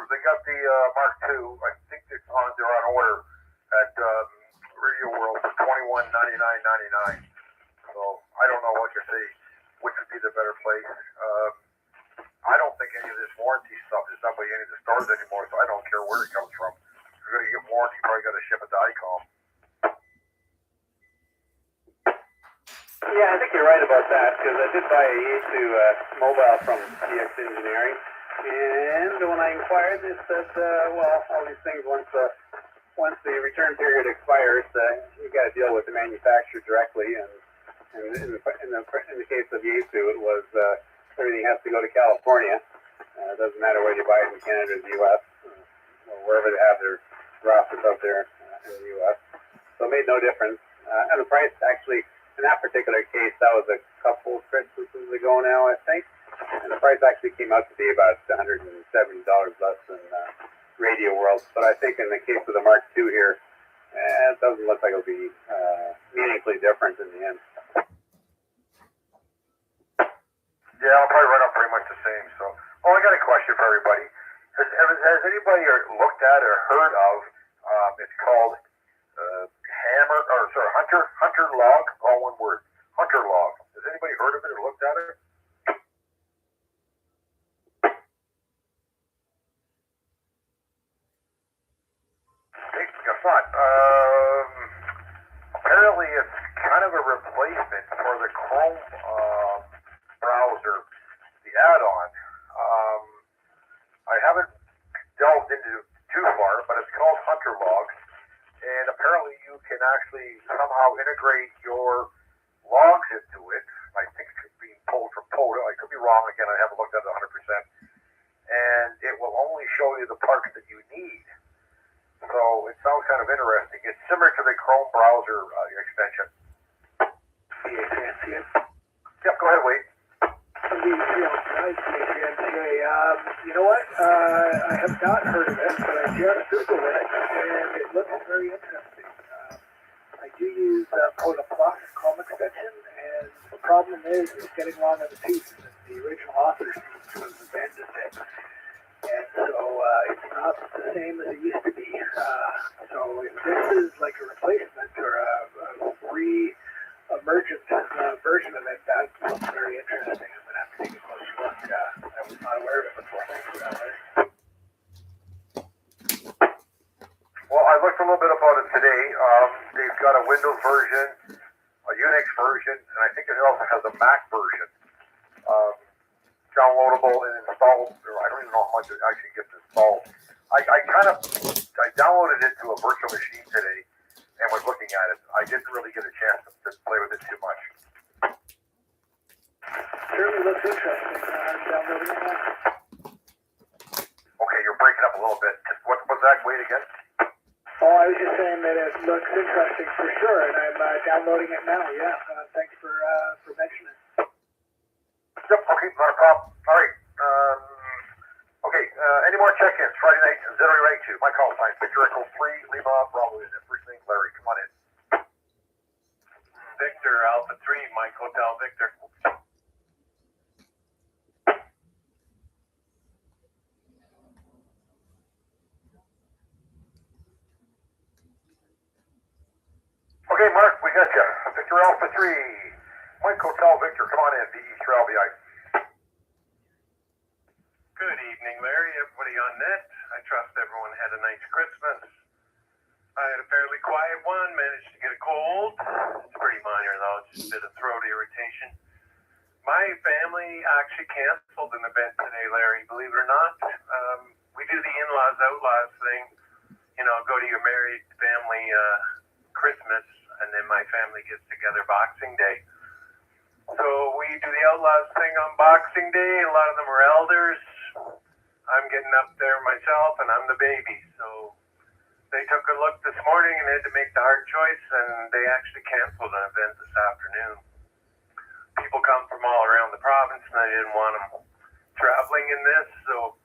They got the Mark II. I think they're on order at Radio World for $21.99.99. So I don't know what to say, which would be the better place. I don't think any of this warranty stuff is done by any of the stores anymore, so I don't care where it comes from. If you're going to get warranty, you probably got to ship it to ICOM. Yeah, I think you're right about that, because I did buy a Yaesu mobile from DX Engineering, and when I inquired, they said, all these things, once the return period expires, you got to deal with the manufacturer directly, and in the case of Yaesu, it was everything has to go to California. It doesn't matter whether you buy it in Canada or the U.S., or wherever they have their office out there in the U.S. So it made no difference. And the price actually, in that particular case, that was a couple Christmases ago now, I think. And the price actually came out to be about $170 less than Radio World. But I think in the case of the Mark II here, it doesn't look like it'll be meaningfully different in the end. Yeah, I'll probably run up pretty much the same. So, I got a question for everybody. Has anybody looked at or heard of? It's called Hunter Log. All one word. Hunter Log. Has anybody heard of it or looked at it? the Chrome browser, the add-on. I haven't delved into too far, but it's called Hunter Logs, and apparently you can actually somehow integrate your logs into it. I think it's being pulled from POTA. I could be wrong. Again, I haven't looked at it 100%. And it will only show you the parts that you need. So it sounds kind of interesting. It's similar to the Chrome browser extension. Yep, go ahead, Wade. You know what? I have not heard of it, but I just Googled it, and it looks very interesting. I do use POTA Plus Chrome extension, and the problem is it's getting long in the tooth. The original author was abandoned it, and so it's not the same as it used to be. So if this is like a replacement or a re-emergent version of it, that looks very interesting. I'm gonna have to take a closer look. I was not aware of it before. Thanks for that, Larry. Well, I looked a little bit about it today. They've got a Windows version, a Unix version, and I think it also has a Mac version. Downloadable and installed, or I don't even know how much it actually gets installed. I downloaded it to a virtual machine today and was looking at it. I didn't really get a chance to play with it too much. Certainly looks interesting. I'm downloading it now. Okay, you're breaking up a little bit. What's that? Wait again. Oh, I was just saying that it looks interesting for sure, and I'm downloading it now. Yeah, thanks for mentioning it. Yep. Okay, not a problem. All right. Okay. Any more check-ins? Friday night, Ragchew. My call sign: Victor Echo 3 Lima Bravo. First name Larry. Come on in. Victor Alpha 3, Mike Hotel Victor. Okay, Mark, we got you. Victor Alpha 3, Mike Hotel Victor. Come on in. VE3IMW. Good evening, Larry. Everybody on net. I trust everyone had a nice Christmas. I had a fairly quiet one. Managed to get a cold. It's pretty minor, though. Just a bit of throat irritation. My family actually canceled an event today, Larry. Believe it or not. We do the in-laws, outlaws thing. You know, go to your married family Christmas, and then my family gets together Boxing Day. So we do the outlaws thing on Boxing Day. A lot of them are elders. I'm getting up there myself, and I'm the baby. So they took a look this morning and had to make the hard choice, and they actually canceled an event this afternoon. People come from all around the province, and I didn't want them traveling in this, so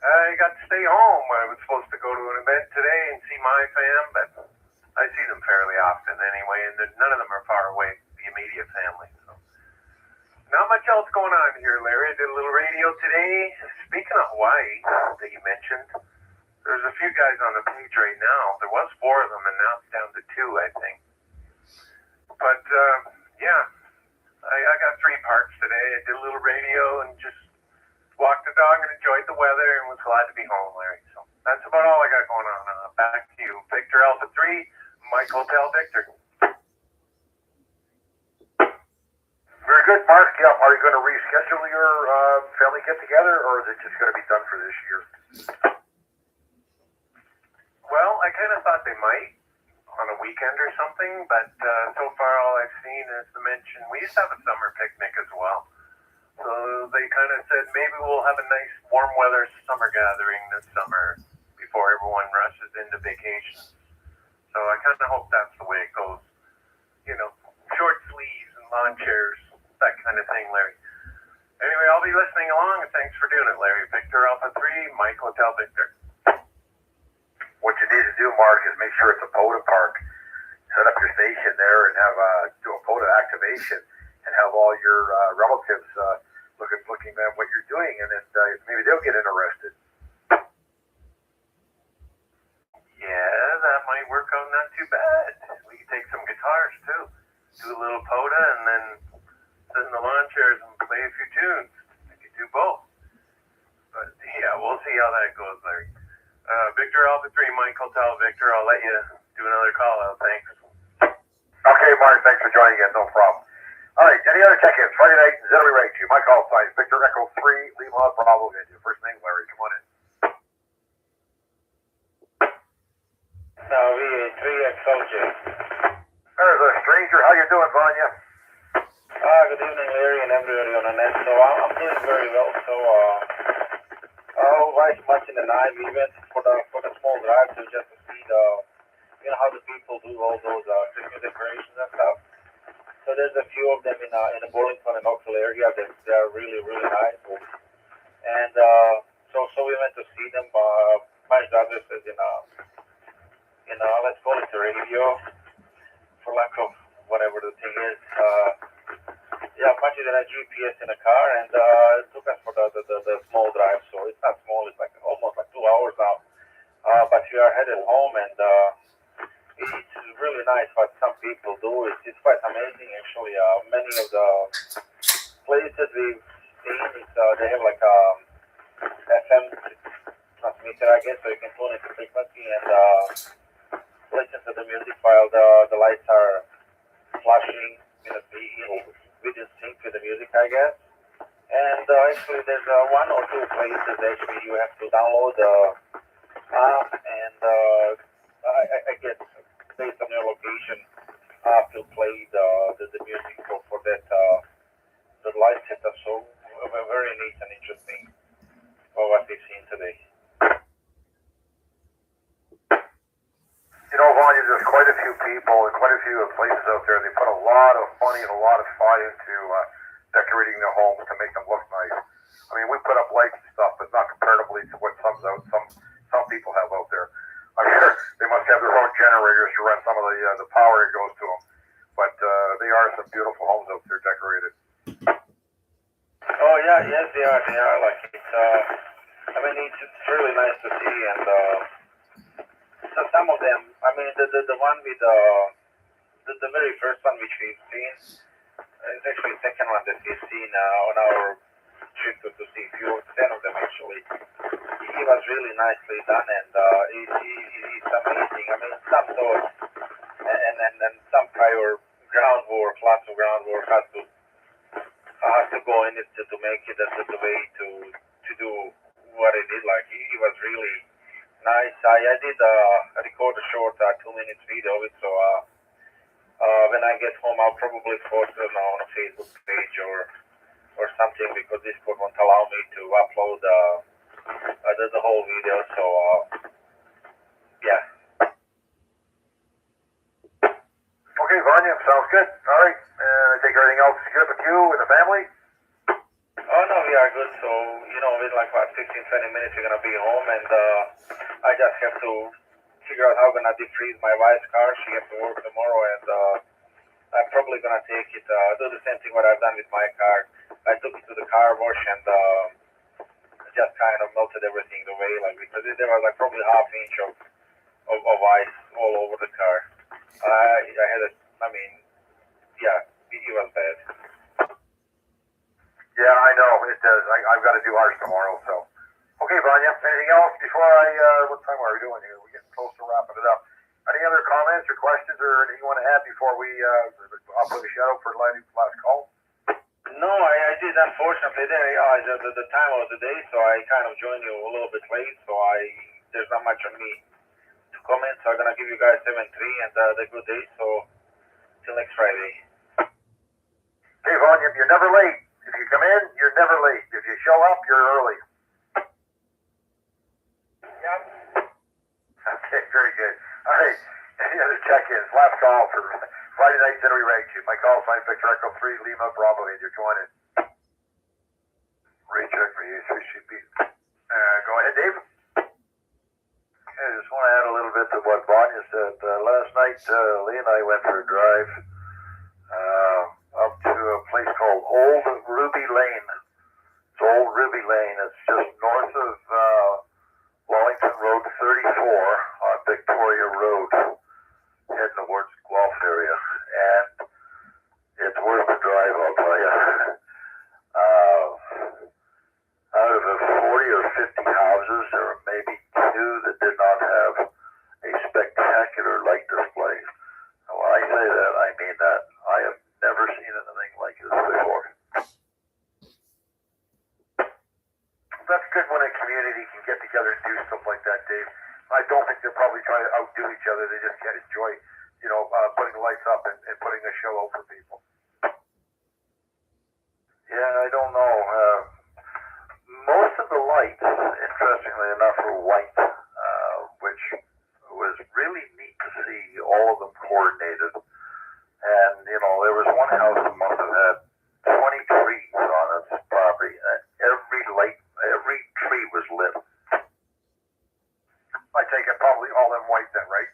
I got to stay home. I was supposed to go to an event today and see my fam, but I see them fairly often anyway, and none of them are far away, the immediate family. So not much else going on here, Larry. I did a little radio today. Speaking of Hawaii that you mentioned, there's a few guys on the page right now. There was 4 of them, and now it's down to 2, I think. But, yeah, I got 3 parts today. I did a little radio and just walked the dog and enjoyed the weather and was glad to be home, Larry. So that's about all I got going on. Back to you. Victor Alpha 3, Mike Hotel Victor. Very good, Mark. Yeah, are you going to reschedule your family get-together, or is it just going to be done for this year? Well, I kind of thought they might on a weekend or something, but so far all I've seen is the mention. We used to have a summer picnic as well. So they kind of said maybe we'll have a nice warm weather summer gathering this summer before everyone rushes into vacation. So I kind of hope that's the way it goes. You know, short sleeves and lawn chairs, that kind of thing, Larry. Anyway, I'll be listening along, and thanks for doing it, Larry. Victor Alpha 3, Mike Hotel Victor. What you need to do, Mark, is make sure it's a POTA park. Set up your station there and have do a POTA activation and have all your relatives looking at what you're doing, and then maybe they'll get interested. Yeah, that might work out not too bad. We could take some guitars too, do a little POTA, and then sit in the lawn chairs and play a few tunes. We could do both. But yeah, we'll see how that goes, Larry. Victor Alpha 3, Mike Hotel Victor. I'll let you do another call out. Thanks. Okay, Mark, thanks for joining again. No problem. All right, any other check-ins? Friday night, Zedley Ragchew. My call sign, Victor Echo 3, Lima Bravo India. First name, Larry. Come on in. VA3IMW. There's a stranger. How you doing, Vanya? Good evening, Larry, and everybody on the net. So I'm doing very well. So right much in the night, we went for the small drive to just to see how the people do all those Christmas decorations and stuff. So there's a few of them in the Burlington and Oakville area that they are really, really nice. And so we went to see them. My daughter says let's call it the radio, for lack of whatever the thing is. Punching in a GPS in a car, and it took us for the small drive. So it's not small; it's like almost like 2 hours now. But we are headed home, and it's really nice what some people do. It's quite amazing, actually. Many of the places we've seen, they have like a FM transmitter, I guess, so you can tune into frequency and listen to the music while the lights are flashing. We just sync with the music, I guess. And actually, there's one or two places actually you have to download the app, and I guess based on your location, to play the music for that the light setup. So very neat and interesting for what we've seen today. You know, Vanya, there's quite a few people and quite a few places out there. They put a lot of money and a lot of thought into decorating their homes to make them look nice. I mean, we put up lights and stuff, but not comparatively to what some people have out there. I'm sure they must have their own generators to run some of the power that goes to them. But they are some beautiful homes out there decorated. Oh yeah, yes they are. They are like it's. It's really nice to see, and so some of them. I mean, the one with the very first one which we've seen is actually the second one that we've seen on our trip to see a few, 10 of them actually. He was really nicely done, and he's amazing. I mean, some thought and some prior groundwork, lots of groundwork has to go in it to make it the way to do what he did. Like he was really nice. I did record a short 2-minute video of it, so when I get home I'll probably post it on a Facebook page or something, because Discord won't allow me to upload the whole video. So yeah. Okay, Vanya, sounds good. All right, and I think everything else is good with you and the family. Oh no, we are good. So in like about 15-20 minutes we're gonna be home, and I just have to figure out how I'm gonna defreeze my wife's car. She has to work tomorrow, and I'm probably gonna take it, do the same thing what I've done with my car. I took it to the car wash and just kind of melted everything away, like, because there was like probably half inch of ice all over the car. It was bad. Yeah, I know it does. I've got to do ours tomorrow. So, okay, Vanya. Anything else before what time are we doing here? We're getting close to wrapping it up. Any other comments or questions or anything you want to add before I'll put a shout out for last call? No, I did. Unfortunately, the time of the day, so I kind of joined you a little bit late. So there's not much on me to comment. So I'm gonna give you guys 7-3 and the good day. So till next Friday. Okay, Vanya, you're never late. If you come in, you're never late. If you show up, you're early. Yep. Okay, very good. All right. Any other check-ins? Last call for Friday night, Zedley Ragchew. My call sign, Victor Echo 3, Lima Bravo, and you're joining. Ray check for VA3CB. Go ahead, Dave. I just want to add a little bit to what Vanya said. Last night, Lee and I went for a drive up to a place called Old Ruby Lane. It's Old Ruby Lane. It's just north of Wellington Road 34 on Victoria Road, heading towards Guelph area. And it's worth the drive, I'll tell you. Out of the 40 or 50 houses, there were maybe 2 that did not have a spectacular light display. And when I say that, I mean that. I have never seen anything like I don't think they're probably trying to outdo each other. They just can't enjoy, putting the lights up and putting a show out for people. Yeah, I don't know. Most of the lights, interestingly enough, were white, which was really neat to see all of them coordinated. And, there was one house that must have had 20 trees on its property. Every tree was lit. I take it probably all in white then, right?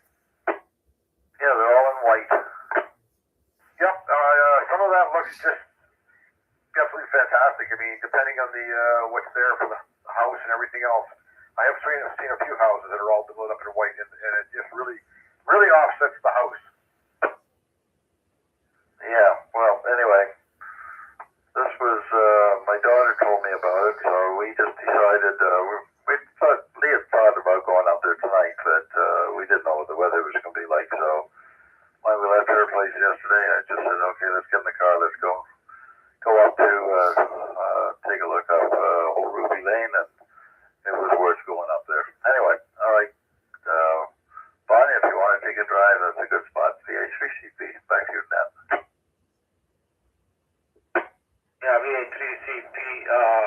Yeah, they're all in white. Yep. Some of that looks just absolutely fantastic. I mean, depending on the what's there for the house and everything else. I have seen a few houses that are all lit up in white, and it just really, really offsets the house. Yeah, well, anyway, this was, my daughter told me about it, so we just decided, Lee had thought about going up there tonight, but we didn't know what the weather was going to be like, so when we left her place yesterday, I just said, okay, let's get in the car, let's go up to take a look up Old Ruby Lane, and it was worth going up there. Anyway, all right, Bonnie, if you want to take a drive, that's a good spot. VA3CP, back to you, Nat. Yeah, VA3CP,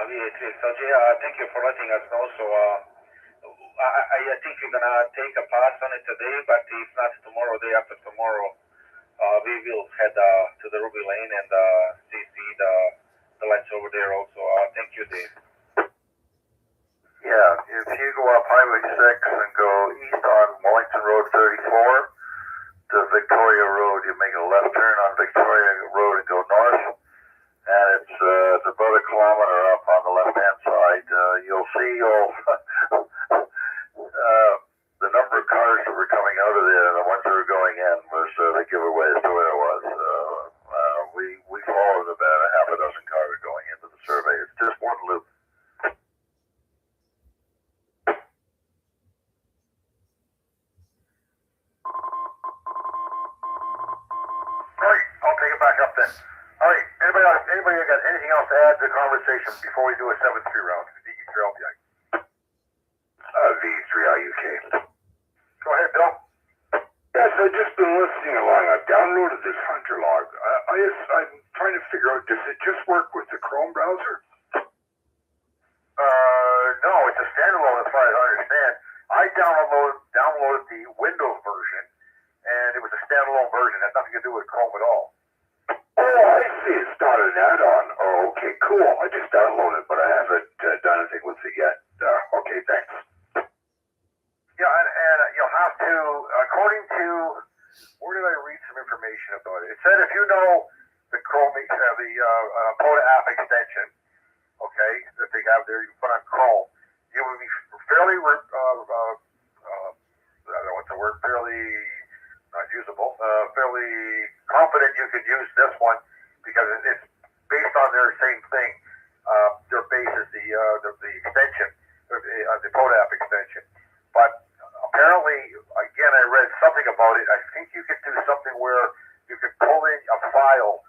VA3XLJ, thank you for letting us know. So I think we're going to take a pass on it today, but if not tomorrow, day after tomorrow, we will head to the Ruby Lane and see the lights over there also. Thank you, Dave. Yeah, if you go up Highway 6 and go east on Wellington Road 34 to Victoria Road, you make a left turn on Victoria Road and go north, and it's about a kilometer up on the left-hand side. You'll see the number of cars that were coming out of there and the ones that were going in was the giveaway as to where it was. We followed about a half a dozen cars going into the survey. It's just one loop. All right, I'll take it back up then. All right, anybody got anything else to add to the conversation before we do a 7-3 round? VE3LBI. V3IUK. Go ahead, Bill. Yes, I've just been listening along. I've downloaded this Hunter log. I'm trying to figure out, does it just work with the Chrome browser? No, it's a standalone as far as I understand. I downloaded the Windows version, and it was a standalone version. It had nothing to do with Chrome at all. Oh, I see. It's not an add-on. Oh, okay, cool. I just downloaded it, but I haven't done anything with it yet. Okay, thanks. Yeah, and you'll have to, according to, where did I read some information about it? It said if you know the Chrome, the POTA app extension, okay, that they have there, you put on Chrome, you would be fairly, I don't know what's the word, fairly not usable, fairly confident you could use this one because it's based on their same thing. Their base is the extension, the POTA app extension. But apparently, again, I read something about it. I think you could do something where you could pull in a file.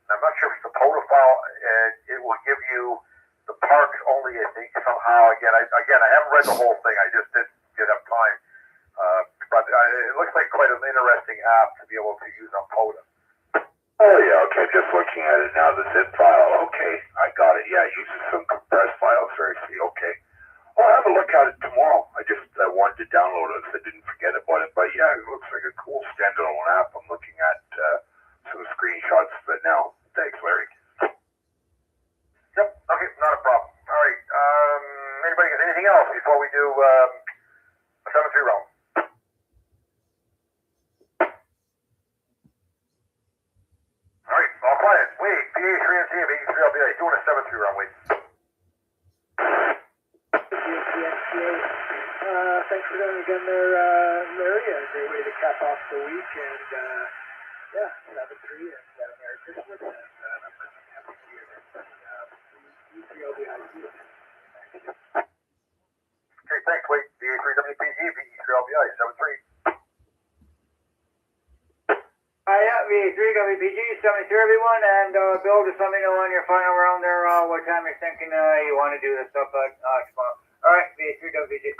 I'm not sure if it's a POTA file, and it will give you the parks only, I think, somehow. Again, I haven't read the whole thing. I just didn't have time. But it looks like quite an interesting app to be able to use on POTA. Oh, yeah, okay. Just looking at it now, the zip file. Okay, I got it. Yeah, it uses some compressed files. Very sweet. Okay. I'll have a look at it tomorrow. I just wanted to download it, so I didn't forget about it. But yeah, it looks like a cool standalone app. I'm looking at some screenshots of it now. Thanks, Larry. Yep. Okay, not a problem. All right. Anybody got anything else before we do a 7-3 round? All right. All quiet. Wait. VA3IMW, VA3LBI. Doing a 7-3 round. Wait. Thanks for doing it again there, Larry. A great way to cap off the week, and yeah, 7-3 and Merry Christmas, and Happy New Year. Okay, thanks. Wait. VA3WPG, VE3LBI, 7-3. Yeah, VA3WPG, 7-3 everyone, and Bill, just let me know on your final round there what time you're thinking you want to do this stuff tomorrow. All right, VA3WPG.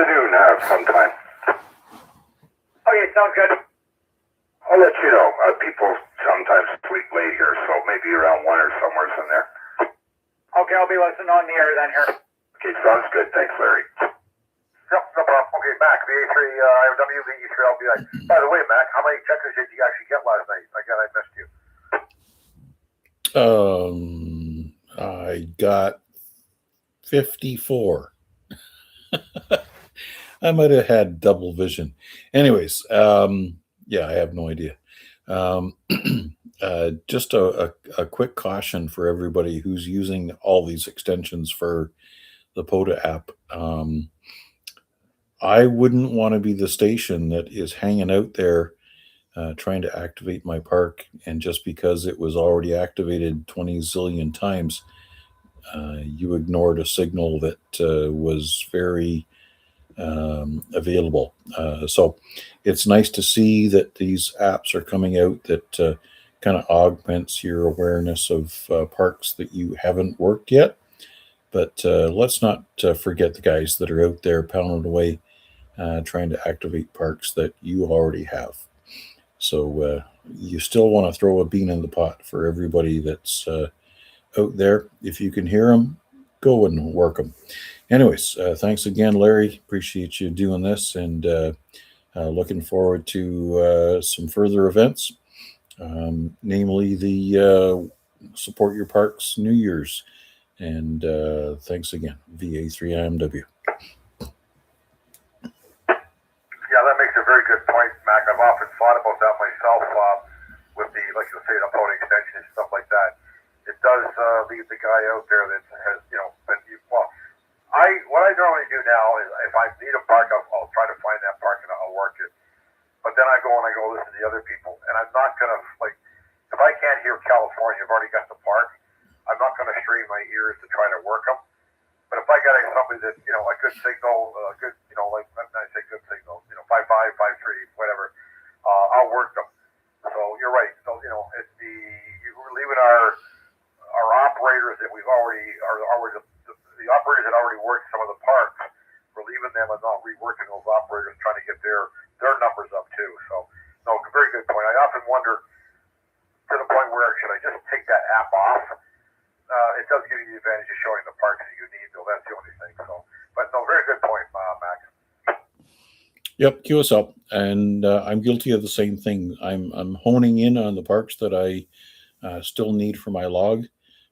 afternoon sometime. Okay, sounds good. I'll let you know. People sometimes sleep late here, so maybe around 1 or somewhere's in there. Okay, I'll be listening on the air then here. Okay, sounds good. Thanks, Larry. Yep, no problem. Okay, Mac, VA3IMW, VE3LBI. By the way, Mac, how many checkers did you actually get last night? Again, I missed you. I got 54. I might have had double vision. Anyways, yeah, I have no idea. Just a quick caution for everybody who's using all these extensions for the POTA app. I wouldn't want to be the station that is hanging out there trying to activate my park, and just because it was already activated 20 zillion times, you ignored a signal that was very available. So it's nice to see that these apps are coming out that kind of augments your awareness of parks that you haven't worked yet. But let's not forget the guys that are out there pounding away trying to activate parks that you already have. So you still want to throw a bean in the pot for everybody that's out there. If you can hear them, go and work them. Anyways, thanks again, Larry. Appreciate you doing this, and looking forward to some further events, namely the Support Your Parks New Year's. And thanks again, VA3IMW. Yeah, that makes a very good point, Mac. I've often thought about that myself with the, like you say, the POTA extension and stuff like that. It does leave the guy out there that has, what I normally do now is if I need a park, I'll try to find that park and I'll work it. But then I go listen to the other people, and I'm not gonna if I can't hear California, I've already got the park. I'm not gonna strain my ears to try to work them. But if I got somebody that a good signal, good like when I say good signal, 5.5, 5.3, whatever, I'll work them. So you're right. So we're leaving our operators that we've already the operators that already worked some of the parks, we're leaving them and not reworking those operators, trying to get their numbers up too. So, no, very good point. I often wonder to the point where should I just take that app off? It does give you the advantage of showing the parks that you need, though. That's the only thing. So, but no, very good point, Max. Yep, queue us up, and I'm guilty of the same thing. I'm honing in on the parks that I still need for my log,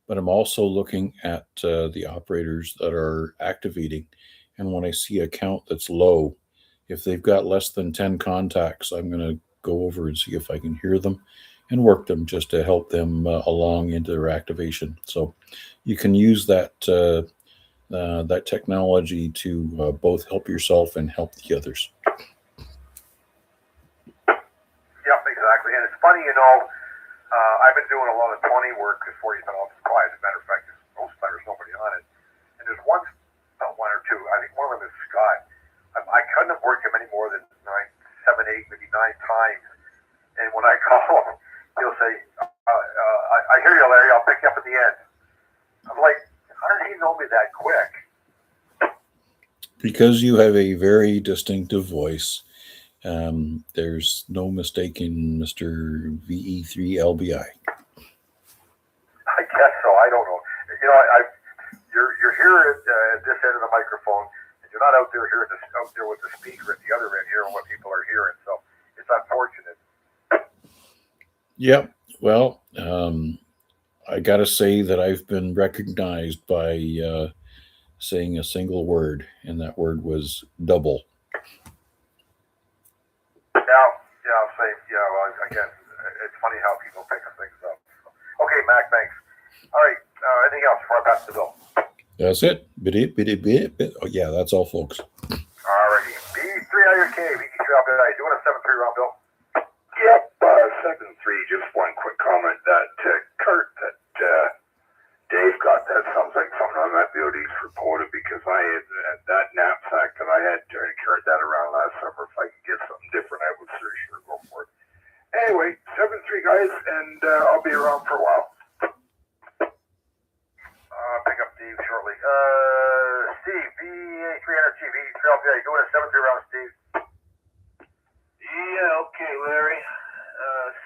but I'm also looking at the operators that are activating. And when I see a count that's low, if they've got less than 10 contacts, I'm going to go over and see if I can hear them and work them just to help them along into their activation. So you can use that that technology to both help yourself and help the others. Yep, exactly. And it's funny, I've been doing a lot of 20 work before you've been on the quiet. As a matter of fact, most of the time there's nobody on it. And there's one or two. I think one of them is Scott. I couldn't have worked him any more than 7, 8, maybe 9 times. And when I call him, he'll say, I hear you, Larry. I'll pick you up at the end. I'm like, how does he know me that quick? Because you have a very distinctive voice. There's no mistaking Mr. VE3LBI. I guess so. I don't know. You're here at this end of the microphone, and you're not out there with the speaker at the other end hearing what people are hearing. So it's unfortunate. Yep. Well, I got to say that I've been recognized by saying a single word, and that word was double. Well, again, it's funny how people pick things up. Okay, Mac, thanks. All right, anything else before I pass the bill? That's it. Oh, yeah, that's all, folks. All righty. B3IRK, VE3LBI, doing a 7-3 round bill. Yep, 7-3, just one quick comment. That cart that Dave got, that sounds like something I might be able to use for POTA, because I had that knapsack that I had carried that around last summer. If I could get something different, I would sure go for it. Anyway, 7-3 guys, and I'll be around for a while. Pick up Dave shortly. Steve, VA3 VA3 VA3LBI doing a 7-3 round, Steve. Yeah, okay, Larry.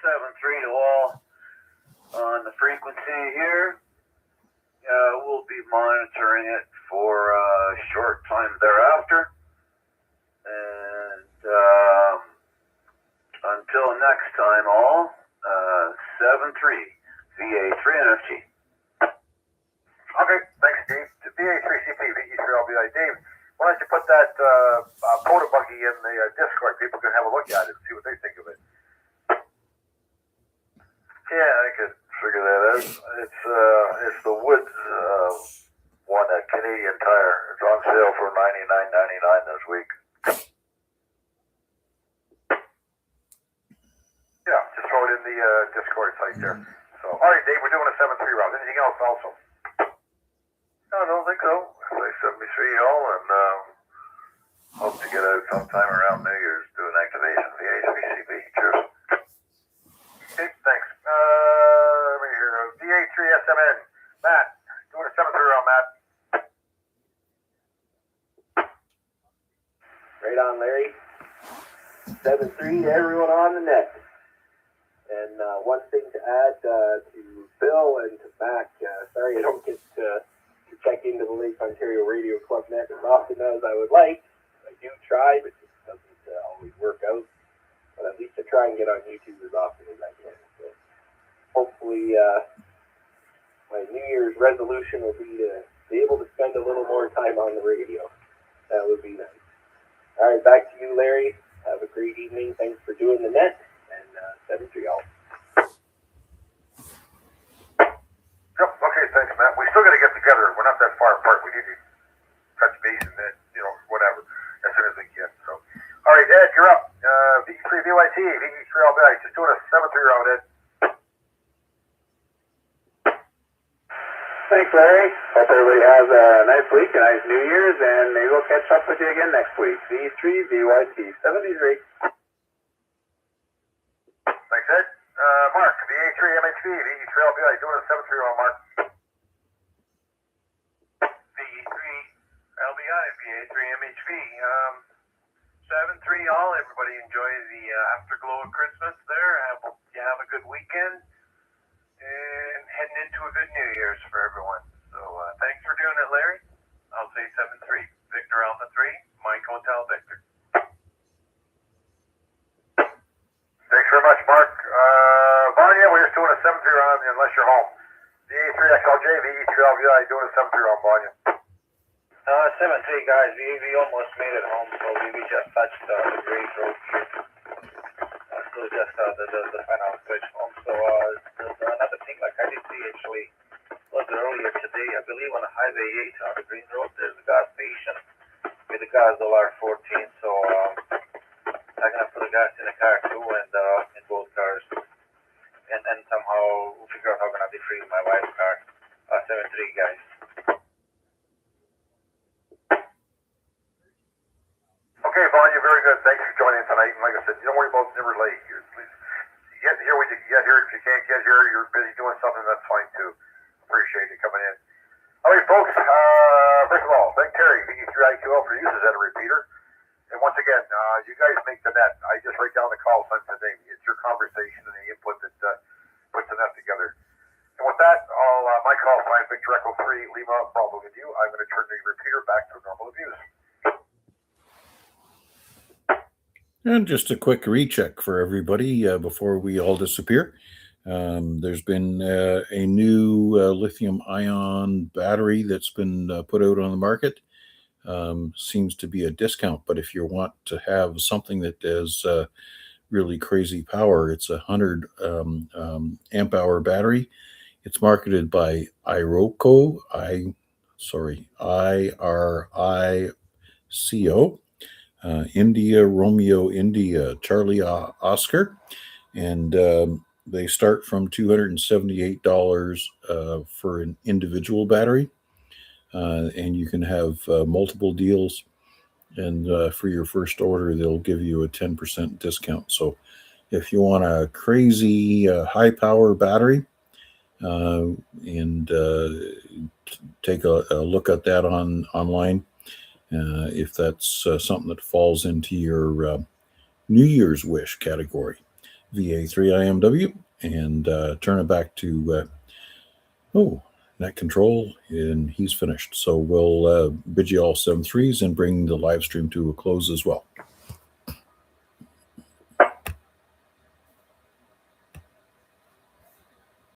7-3 to all on the frequency here. We'll be monitoring it for a short time thereafter. And until next time, all, 7-3 VA3IMW. Okay, thanks, Steve. VA3CP VE3LBI. Dave, why don't you put that Poda buggy in the Discord? People can have a look at it and see what they think of it. Yeah, I could figure that out. It's the Woods one at Canadian Tire. It's on sale for $99.99 this week. Yeah, just throw it in the Discord site there. So, all right, Dave, we're doing a 7-3 round. Anything else also? No, I don't think so. Say 73 all, and hope to get out sometime around New Year's, do an activation VA3CP. Cheers. Okay, thanks. Let me hear. VA3SMN. Matt, doing a 7-3 round, Matt. Right on, Larry. 7-3 to everyone on the net. And one thing to add to Bill and to Mac, sorry I don't get to check into the Lake Ontario Radio Club net as often as I would like. I do try, but it just doesn't always work out. But at least I try and get on YouTube as often as I can. So hopefully my New Year's resolution will be to be able to spend a little more time on the radio. That would be nice. All right, back to you, Larry. Have a great evening. Thanks for doing the net. And 7-3 all. Yep, okay, thanks, Matt. We still got to get together. We're not that far apart. We need to touch base and then, whatever, as soon as we can. So, all right, Ed, you're up. VE3VYT, VE3LBI. Just doing a 7-3 round, Ed. Thanks, Larry. Hope everybody has a nice week, a nice New Year's, and maybe we'll catch up with you again next week. V3VYT 73. Thanks, Ed. Mark, VA3MHV, VE3LBI, doing a 7-3 round, Mark. VE3LBI, VA3MHV. 7-3 all. Everybody enjoy the afterglow of Christmas there. Hope you have a good weekend. And heading into a good New Year's for everyone. So thanks for doing it, Larry. I'll say 7-3. Victor Alpha 3, Mike Hotel Victor. Thanks very much, Mark. Vanya, we're just doing a 7-3 round unless you're home. VA3XLJ, VE3LBI, doing a 7-3 round, Vanya. 7-3 guys, we almost made it home, so we just touched the Great Road here. So just the final stretch home. So another thing, like I did see actually was earlier today, I believe on Highway 8 on the Green Road, there's a gas station with the gas $14. So I'm gonna put the gas in the car too, and in both cars, and somehow figure out how I'm gonna defree my wife's car. 7-3 guys. Okay, Vanya, very good. Thanks for joining tonight. And like I said, don't worry about never late. You get here when you get here. If you can't get here, you're busy doing something, that's fine too. Appreciate you coming in. All right, folks. First of all, thank Terry, VE3IQL, for using as a repeater. And once again, you guys make the net. I just write down the call signs today. It's your conversation and the input that puts the net together. And with that, my call sign, Victor Echo 3, Lima, Bravo with you. I'm going to turn the repeater back to normal views. And just a quick recheck for everybody before we all disappear. There's been a new lithium-ion battery that's been put out on the market. Seems to be a discount, but if you want to have something that has really crazy power, it's a 100 amp hour battery. It's marketed by IRICO, IRICO. India, Romeo, India, Charlie, Oscar. And they start from $278 for an individual battery. And you can have multiple deals. And for your first order, they'll give you a 10% discount. So if you want a crazy high power battery, and take a look at that online. if that's something that falls into your New Year's wish category. VA3IMW, and turn it back to net control, and he's finished. So we'll bid you all 7 threes and bring the live stream to a close as well.